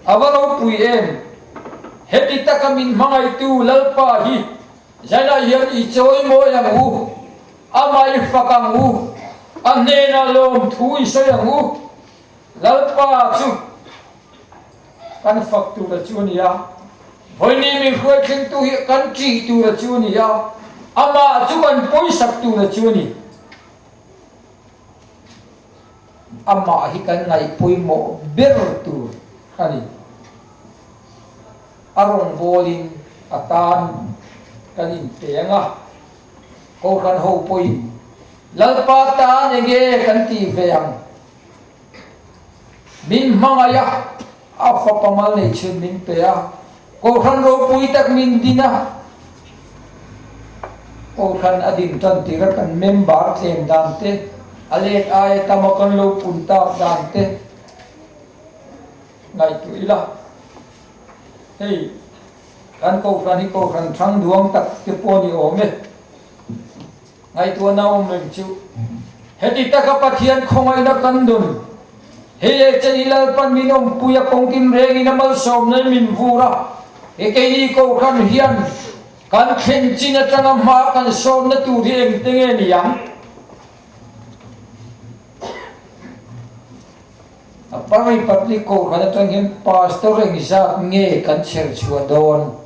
awalo pui em heti ta kamin mangai tu lalpa hi jana yan i choi mo yang u amai fakang u anne na lom thui so yang u lalpa chu kan fak tu la chunia voini min khoi thing tu hi kan chi tu la chunia ama chu kan poi sak tu la chuni ama hi kan ngai poi mo ber tu ani arong bolin atan kanin tenga ko kan ho poi lalpa ta nge kan ti veang min mangaya afa pamal nei chun min pe a ko khan ro pui tak min dina ko khan adin tan ti ra kan member thlem dan te alet ai tamakan lo punta dan te ngai tu ila hei kan ko khan thang duang tak te poni ome ngai tu na om lem chu heti taka pathian khongai na kan dun hele chenilal pan minom puya kongkim regi namal som na min vura ekei ko kan hian kan khen china tanga ma kan som na tu rieng tenge niam apari public ko kan tangin pastor eng za nge kan cher chua don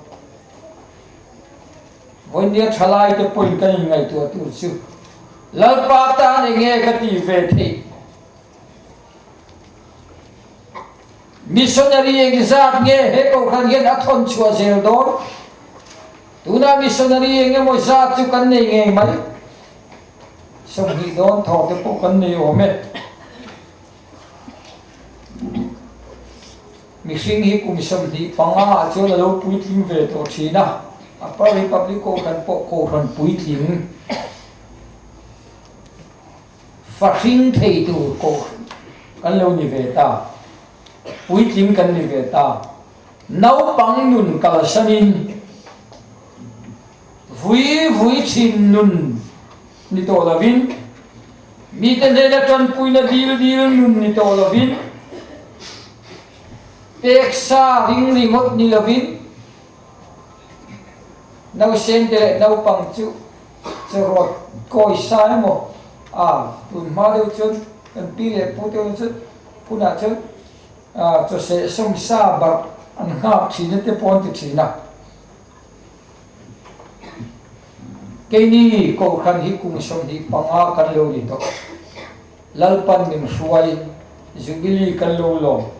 voinia thalai te point kan ngai tu chu lalpa ta nge ka ti ve the missionary exam nge he ko khan gen athon chua zel don tuna missionary nge mo za chu kan nei nge mai som hi don tho te po kan nei o me mixing hi kum som hi panga chu la lo pui tim ve to thina apa republic ko kan po ko khan pui tim fashion thei tu ko kan lo ni ve ta pui tim kan ni ve ta nau pang nun kal sanin vui chin nun ni to lovin mi te ne na tran pui na dil nun ni to lovin peksa ring hot ni lovin nau sen te nau pang chu rot koi sai mo tun ma deu chun kan pi le pu te chu puna chu cho se som sa bar an ngap thina te pon ti thina keini ko khan hi kum som hi panga kan lo ni to lalpan nim suai jubilee kan lo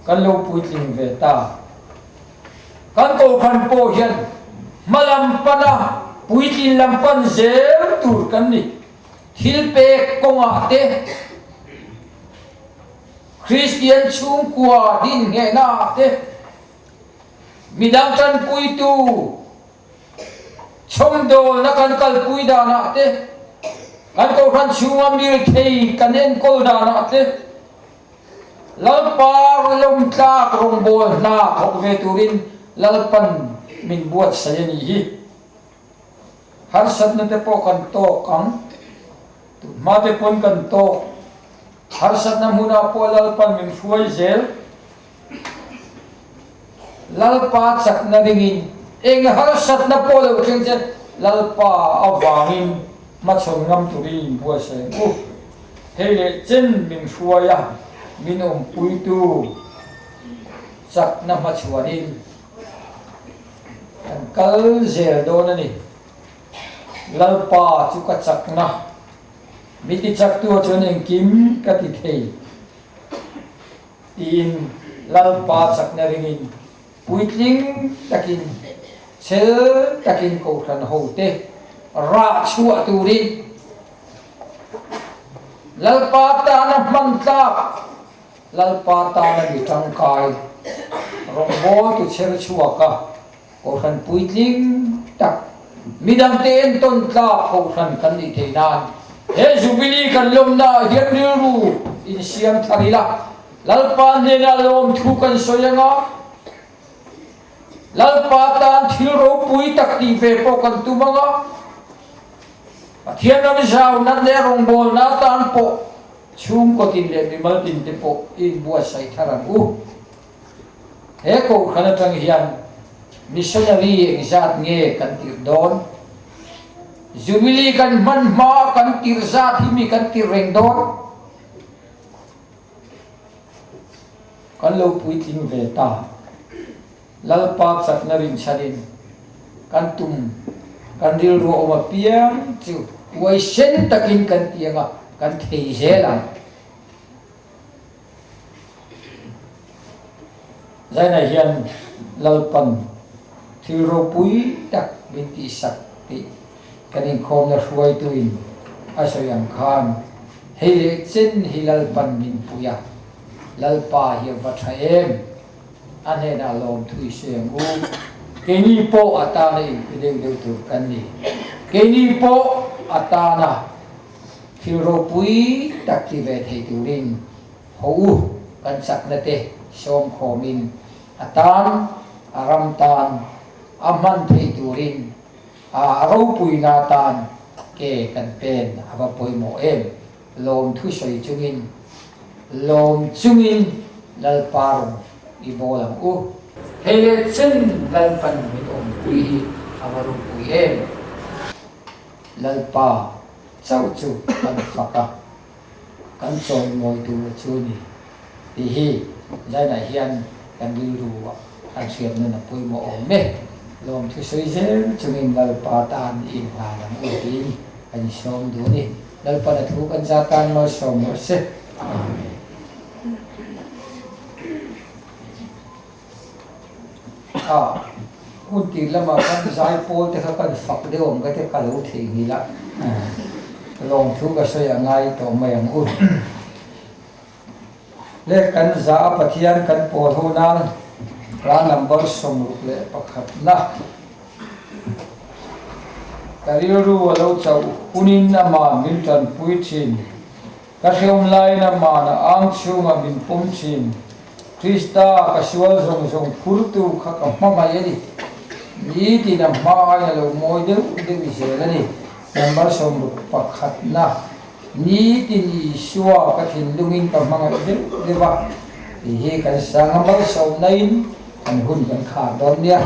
kan lo puitling ve ta kan ko khan po hian malam pana puitlin lampan zer tur kan ni thil pe konga te Christian chung kwa din nge na te midang chan pui tu chom do na kan kal pui da na te kan ko khan chungam mir thei kan en kol da na te lalpa lom tla krong bol na thok ve turin lalpan min buat sayani hi har sat na te po kan to kang tu ma te pon kan to har sat na muna po lalpan min suai zel lalpa chak na ringin eng har sat na po lo cheng chen lalpa awangin ma chon ngam turi bua se hele chen min suaya min pui tu chak na ma chuanin kan kal zel do na ni lalpa chu ka chak na mi ti chak tu chon eng kim ka ti thei tin lalpa chak na ringin puitling takin chel takin ko khan ho te ra chua tu ri lalpa ta na man ta lalpa ta na bi tang kai rong bo tu cher chua ka ko khan puitling tak midam te en ton tla ko khan kan ni thei nan he jubilee kan lom na hian ru in siam tharila lalpa ne na lom thu kan soyanga lalpa tan thil ro pui tak ti ve po kan tu manga pathian nam jau nan le rong bol na tan po chung ko tin le mi mal tin te po in bua sai tharan he ko khana tang hian missionary exat nge kan tir don jubilee kan man ma kan tir zat hi mi kan tir reng don kan lo pui ting ve ta lalpa sat na rin charin kan tum kan ril ro oma piang chu wai sen takin kan tianga kan thei zelan zaina hian lalpan thil ro pui tak binti sakti kanin khom na hruai tuin asoyang khan hele chen hilalpan min puya lalpa hi vathaem ane na lom thui seng keni po atana in pideng deu tu kan ni keni po atana thiro pui takti ve thei turin ho kan sak na te som khomin atan aram tan aman thei turin aro pui na tan ke kan pen ava poi mo em lom thu soi chungin lom chungin lalparong ibolang hele chen lalpan min pui avaru pui em lalpa chau chu kan faka kan choi moi tu chu ni ti hi zai na hian kan du ru an siam na pui mo om me lom thu soi zel chungin lalpa tan in ha lang tin an som du ni lalpa na thu kan za tan mo som mo se amen kunti lama kan zai pol te kan fak de om ka te ka lo thi hi la long thu ka soya ngai to mai ang le kan za pathian kan pol ho nang ra number som ru le pakhat na kariru lo chau kunin ama milton puichin ka hreum lai na ma na ang chunga min pum chin Krista kasual zong furtu khaka mama yedi ni ti na mai na lo moi de mi se la ni number som pakhat na ni ti ni shua ka thin lungin ka manga de ba he kan sang mal som nain kan hun kan kha dom nia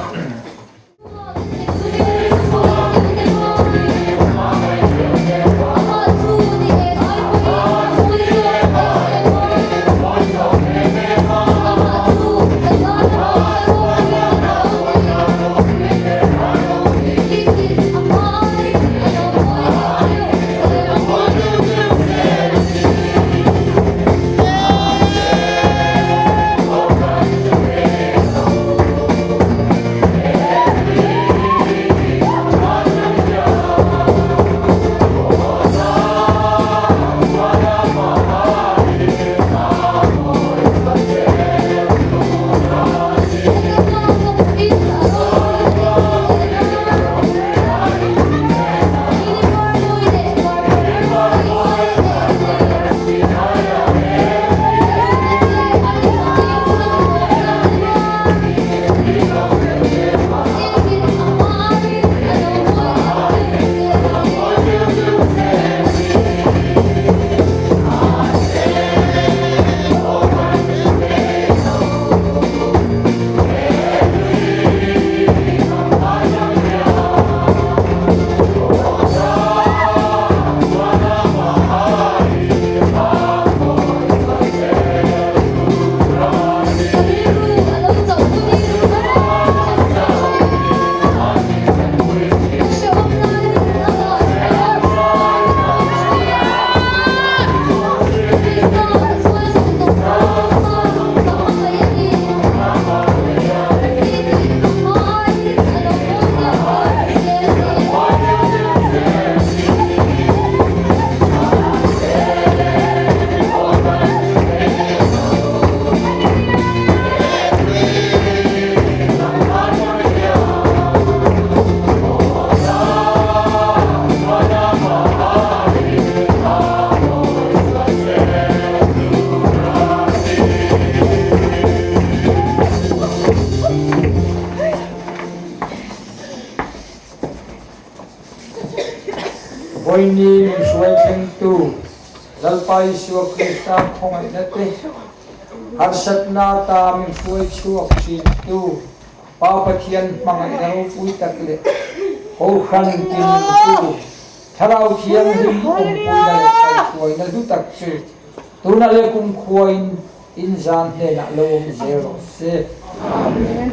Boini musuai tentu lalpai suak kita kongai nate harsat na ta musuai suak situ papatian mangai nau pui takle kau kan tintu tharau thiang him pui na kai kuai na du tak chu tuna le kum kuai in jan he na lo zero se amen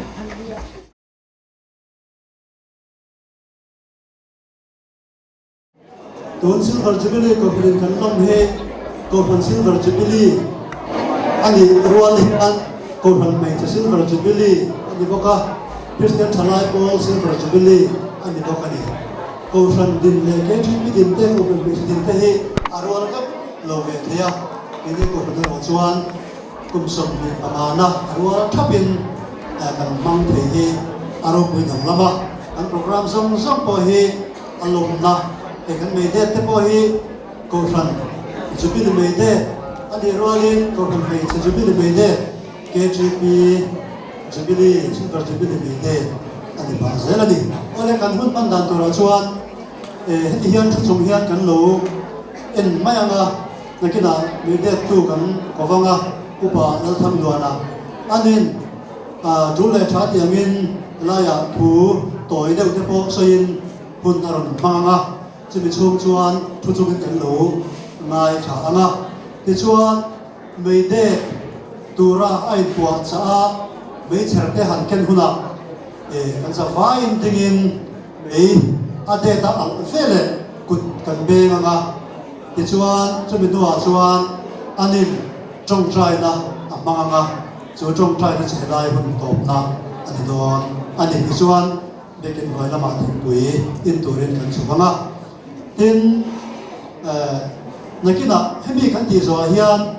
Don Silver Jubilee Corporate kan lam he Corporate Silver Jubilee ani rual hian Corporate mai Silver Jubilee ani boka Christian Chalai Paul Silver Jubilee ani boka ni Corporate din le ke chu din te Corporate din te he arwal kap lo ve thea ini Corporate ro chuan kum som ni amana arwal thapin kan mang the he aro pui dam lama an program som po he alom na kan mei de te po hi ko ran jubil mei de ani rolin ko kan mei jubil mei de ke jubili super jubil mei de ani ba zela di ole kan hun pan dan to ra chuan heti hian thu chung hian kan lo en mayanga nakina mei de tu kan kowanga upa al tham duana anin jule tha tiamin laya thu toy de te po soin hun aron manga chỉ bị chuông chuan thu chung cái lỗ mai trả anga thì chuan mấy đê tu ra ai buộc cha mấy chợ cái hàng ken huna anh sa phá in tingin mấy ade ta ăn phê lệ cụt cần bê anga thì chuan chỉ bị đua chuan anin trong trai na mang anga chỗ trong trai nó chỉ lại hun top na anh don anh thì chuan để cái gọi là mặt quỷ in tu rin cần chụp anga tin nakina hemi kan ti zo hian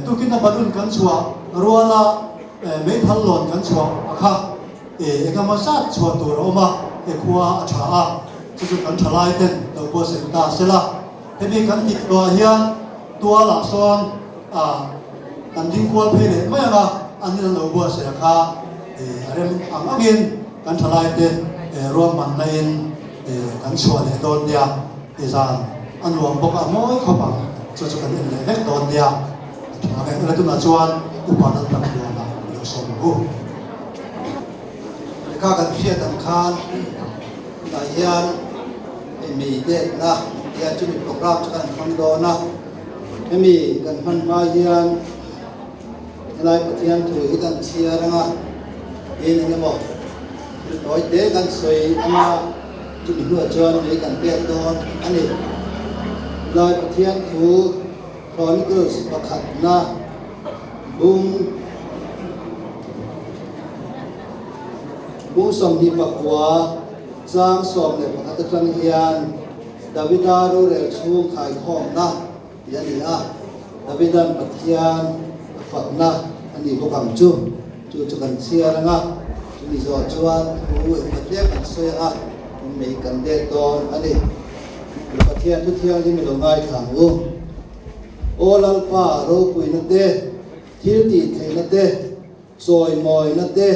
tu kina balun kan chua ruala me thalon kan chua akha ekama sat chua tur oma ekhuwa acha a chu kan thalai ten do bo se ta sela hemi kan ti zo hian tua la son kan ding kwal phele mai anga anin lo bo se kha arem angin kan thalai te ro man na in kan chua le don dia ti zan an luang bok a moi kho bang chu chu kan in le hek don dia thang ve la tu na chuan upan an tak dia na lo som hu ka kan phia tan khan na hian mi de na ya chu mi program chu kan kham do na mi kan man ma hian lai pathian thu hi kan chia ranga in nge mo nói thế kan soi ama chu mi nu chuan mi kan pe don ani lai pathian thu chronicles pakhat na bung som hi pakwa chang som le pakhat tang hian davida ro re chung khai khom na yani a davidan pathian fatna ani bokam chu kan sia ranga mi zo chuan ru pathian kan soya me kan de don ani pathian tu thiang ni mi lo ngai thang u olal pa ro pui na te thil ti thei na te soi moi na te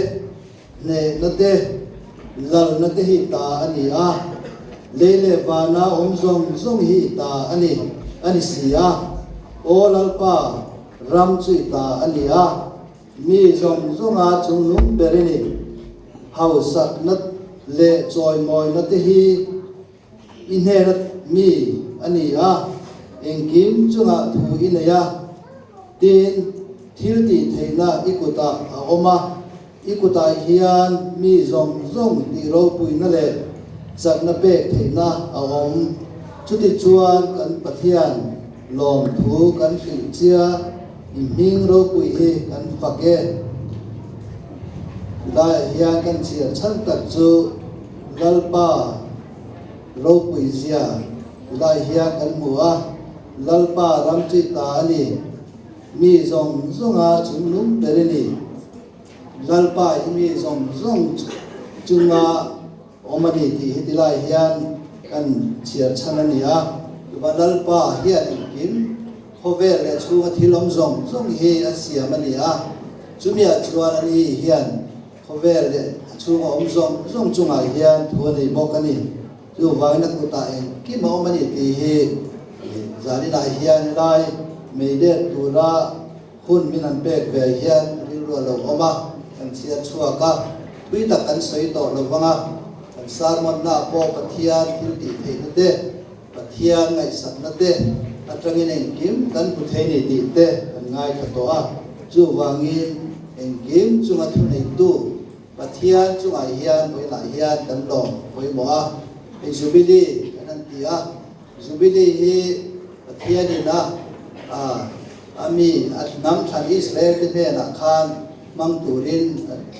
ne na te lal na te hi ta ani a lele va na zong hi ta ani sia olal pa ram chui ta ani a mi zonga chung num berini hausak nat le choi moi na te hi inherit mi ani a engkim chunga thu inaya tin thil ti theina ikuta a oma ikuta hian mi zong ti ro pui na le chak na pe theina a om chuti chuan kan pathian lom thu kan hring chia hing ro pui hi kan phake la hian kan chia chan tak chu lalpa ro pui zia la hian kan mua lalpa ram chi ta ani mi zonga chunum perini lalpa mi zong chunga omani ti hitilai hian kan chia chan ani a ba lalpa hian kim khove le chunga thilom zong hi asia mani a chumia chuan ani hian khove le chunga zong chunga hian thuani bokani chu vaina ku ta en ki mo mani ti hi zani na hian lai meide tura hun minan pek ve hian rilro lo oma kan sia chua ka tui tak kan soi to lo wanga kan sarmon na po pathian thil ti thei na te pathian ngai sak na te atangin engkim kan pu thei ni ti te kan ngai kha to a chu wangin engkim chunga thu nei tu pathian chunga hian poi la hian kan lo poi mo a ei zubili kan ti a zubili hi pathian ni na ami at nam than Israel te ne na khan mang turin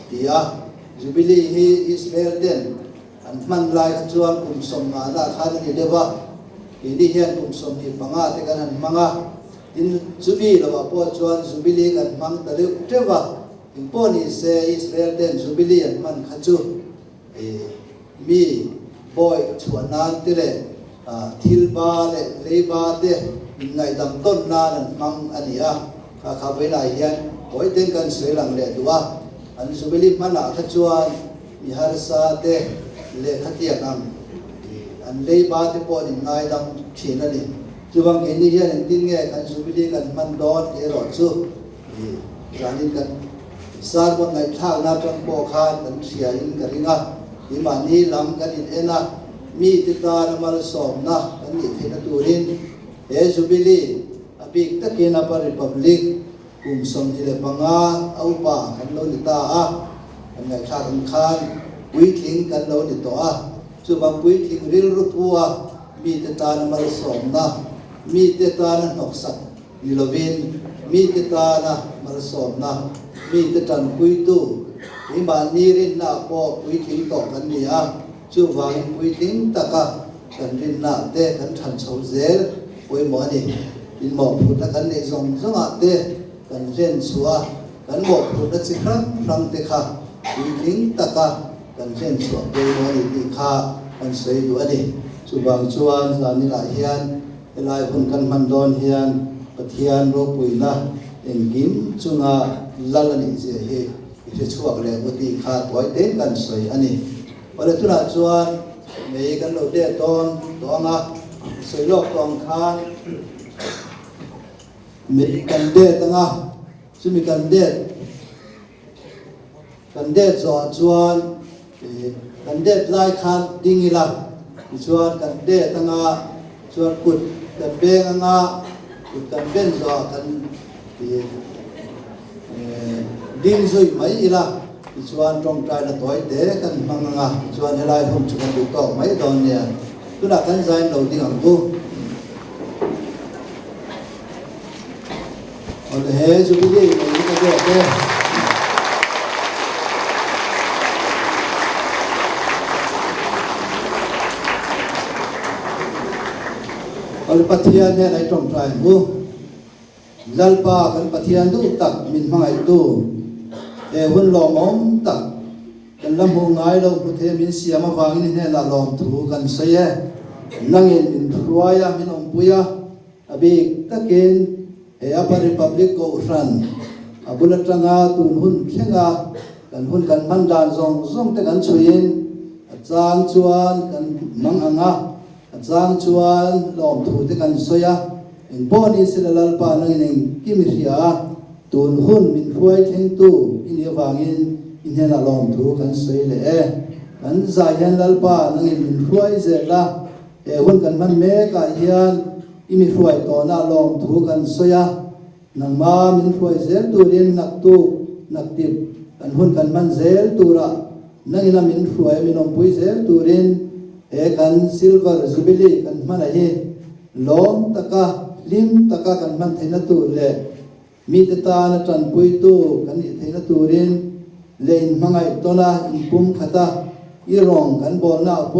tia zubili hi Israel ten an man lai chuan kum som na khan ni dewa ini hian kum som hi panga te kan an manga in zubi lawa po chuan zubili kan mang tale tewa in poni se Israel ten zubili an man khachu mi boy chuanan tile thilba le leiba te ngai dam ton na mang ania kha veina hian hoi ten kan sei lang le duwa an zubili mana kha chuan mi har sa te le khatia kam an leiba te po ni ngai dam thina ni chuwang ke ni hian tin nge kan zubili kan man dot te ro chu ranin kan sar bon ngai thang na tang po khan kan sia in karinga imani lam kan in ena mi ti ta na mal som na kan ni thina turin zubili abik takina pa republic kum som dile panga au pa kan lo ni ta a kan ngai kha kan khan pui thing kan lo ni to a chu bang pui thing ril ru puwa mi te ta na mal som na mi te ta na nok sak ni lovin mi te ta na mal som na mi te tan pui tu i ma ni rin na po pui thing to kan ni a chu bang pui thing taka kan rin na te kan than chau zel poi mo ni in mo phu ta kan nei zong zonga te kan ren chua kan mo phu ta chi khram phram te kha in ling taka kan ren chua poi mo ni ti kha kan sei du ani chu bang chuan zani la hian elai hun kan man don hian pathian ro pui na engkim chunga lalani je he ที่ช่วยเลยบุตรขาดไว้เต็มกันสวยอันนี้วันนี้ทุนชวนมีกันเราเด็ดตอนตัวงาสวยโลกตองคานมีกันเด็ดตั้งอ่ะซึ่งมีกันเด็ดจอดชวนกันเด็ดไล่คันดิ้งอีหลักชวนกันเด็ดตั้งอ่ะชวนกุดกันเบงอ่ะกุดกันเบนจอดกันดิ้งซุยไม่อีหลักชวนตรงใจละตัวเด็กกันมังอ่ะชวนอะไรผมชวนดูต่อไม่ตอนเนี่ยทุกท่านใจเราดิ้งอ่ะกูเอาเลยจุดนี้ไม่ได้ก็ได้เอาปัทยาเนี่ยในตรงใจกูลัลปากันปัทยาดูตักมินมังไอตูหุ่นหล่อมอมตักกันลำหูง่ายเราพุทธมินเสียมาฟังนี่เนี่ยละลอมถูกันเสียนั่งเงินมินรวยมินอมปุยอบีตะเกนอาปาริพับลิกโกรันอาบุลตรงาตุนหุ่นเพียงอากันหุ่นกันมันดานซองแต่กันช่วยจางชวนกันมังอังอาจางชวนลอมถูแต่กันสวยอินบอนี่สิลลัลปานั่งเองกิมิริยาตุนหุ่นมินรวยเทงตูอินเยวังอินเฮน่าลอมถูกันสวยเลยกันใจเห็นลัลปานั่งเองมินรวยเสร็จละหุ่นกันมันเมกะเฮียนอิมิรวยตอนน่าลองถูกันสยนังมามินรวยเซลตูเรียนนักติบกันหุ่นกันมันเซลตูระนังอินามินรวยมินอมปุยเซลตูเรียนกันซิลเวอร์จูบิลีกันมันอะไรล้อมตะกะลิมตะกะกันมันเทนตูเล่มีตตานะจันปุยตูกันเทนตูเรียนเลนมังไงตัวน่ะอิปุ่มขตาอีรองกันบอลน่ะโบ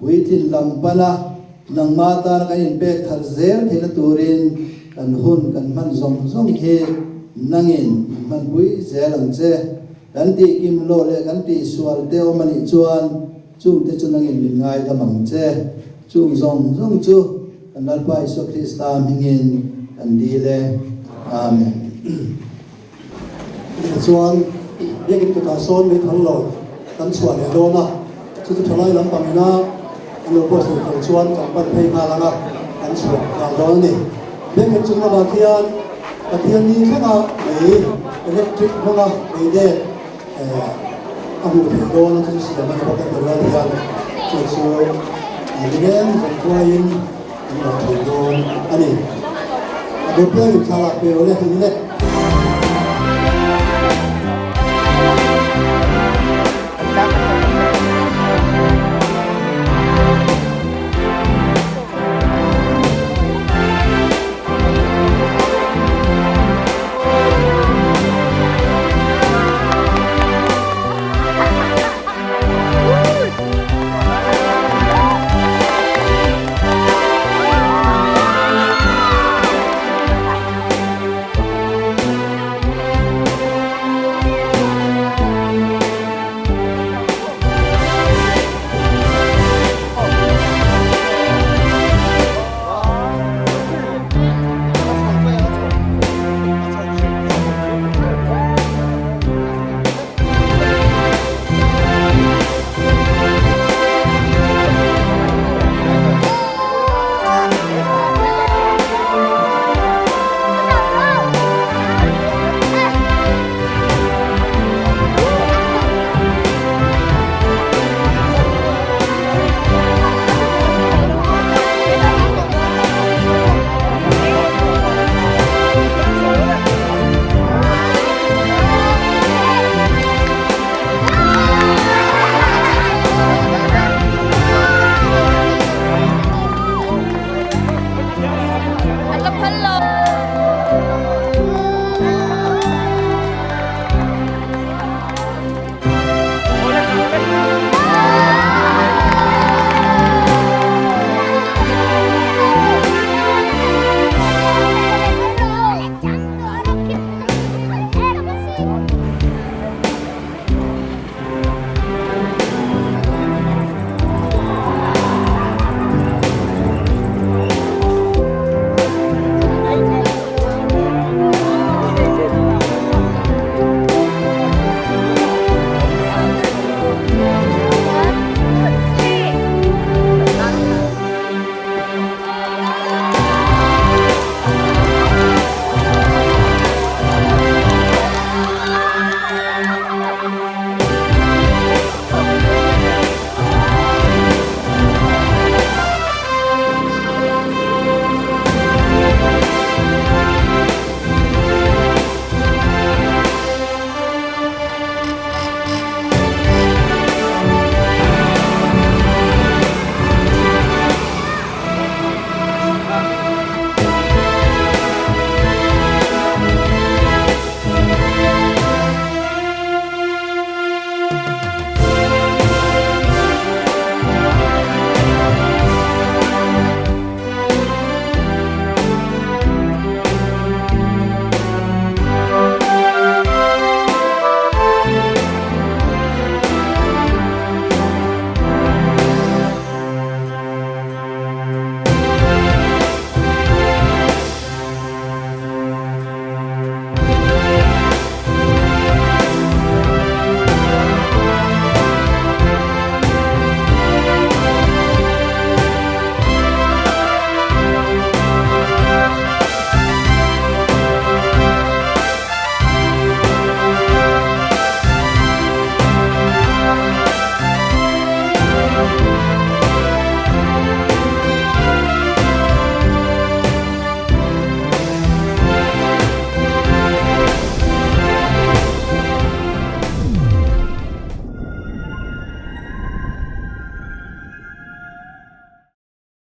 วิทินลำปนะนังมาตากันอินเปกทัรเซลเทนตูรินกันหุ่นกันมันซงเฮนังอินมันบุยเซลังเซกันตีกิมโลเลกันตีสวลเตอมันอิจวนจุ่มเตจุนังอินมิงไงตะมังเซจุ่มซงจูกันนัลปาอิสุคริสตามิงินกันดีเลอาเมนส่วนเรียกตัวตาโซนมีทั้งหลอดกันส่วนเนี่ยโดนนะชุดทลายลำปางนะเราพูดถึงของชวนกับปัจจัยมาแล้วนะอันส่วนอย่างร้อนนี่เรื่องจุดมาบาเทียนนี้แค่ว่าเล็กทริกเพราะว่าเด็กอายุถึงโดนที่สิ่งมันก็เป็นเรื่องที่ช่วยอันนี้เป็นตัวยินเราถึงโดนอันนี้โดนเพื่อนอยู่ชาลาเปลเลยทีนี้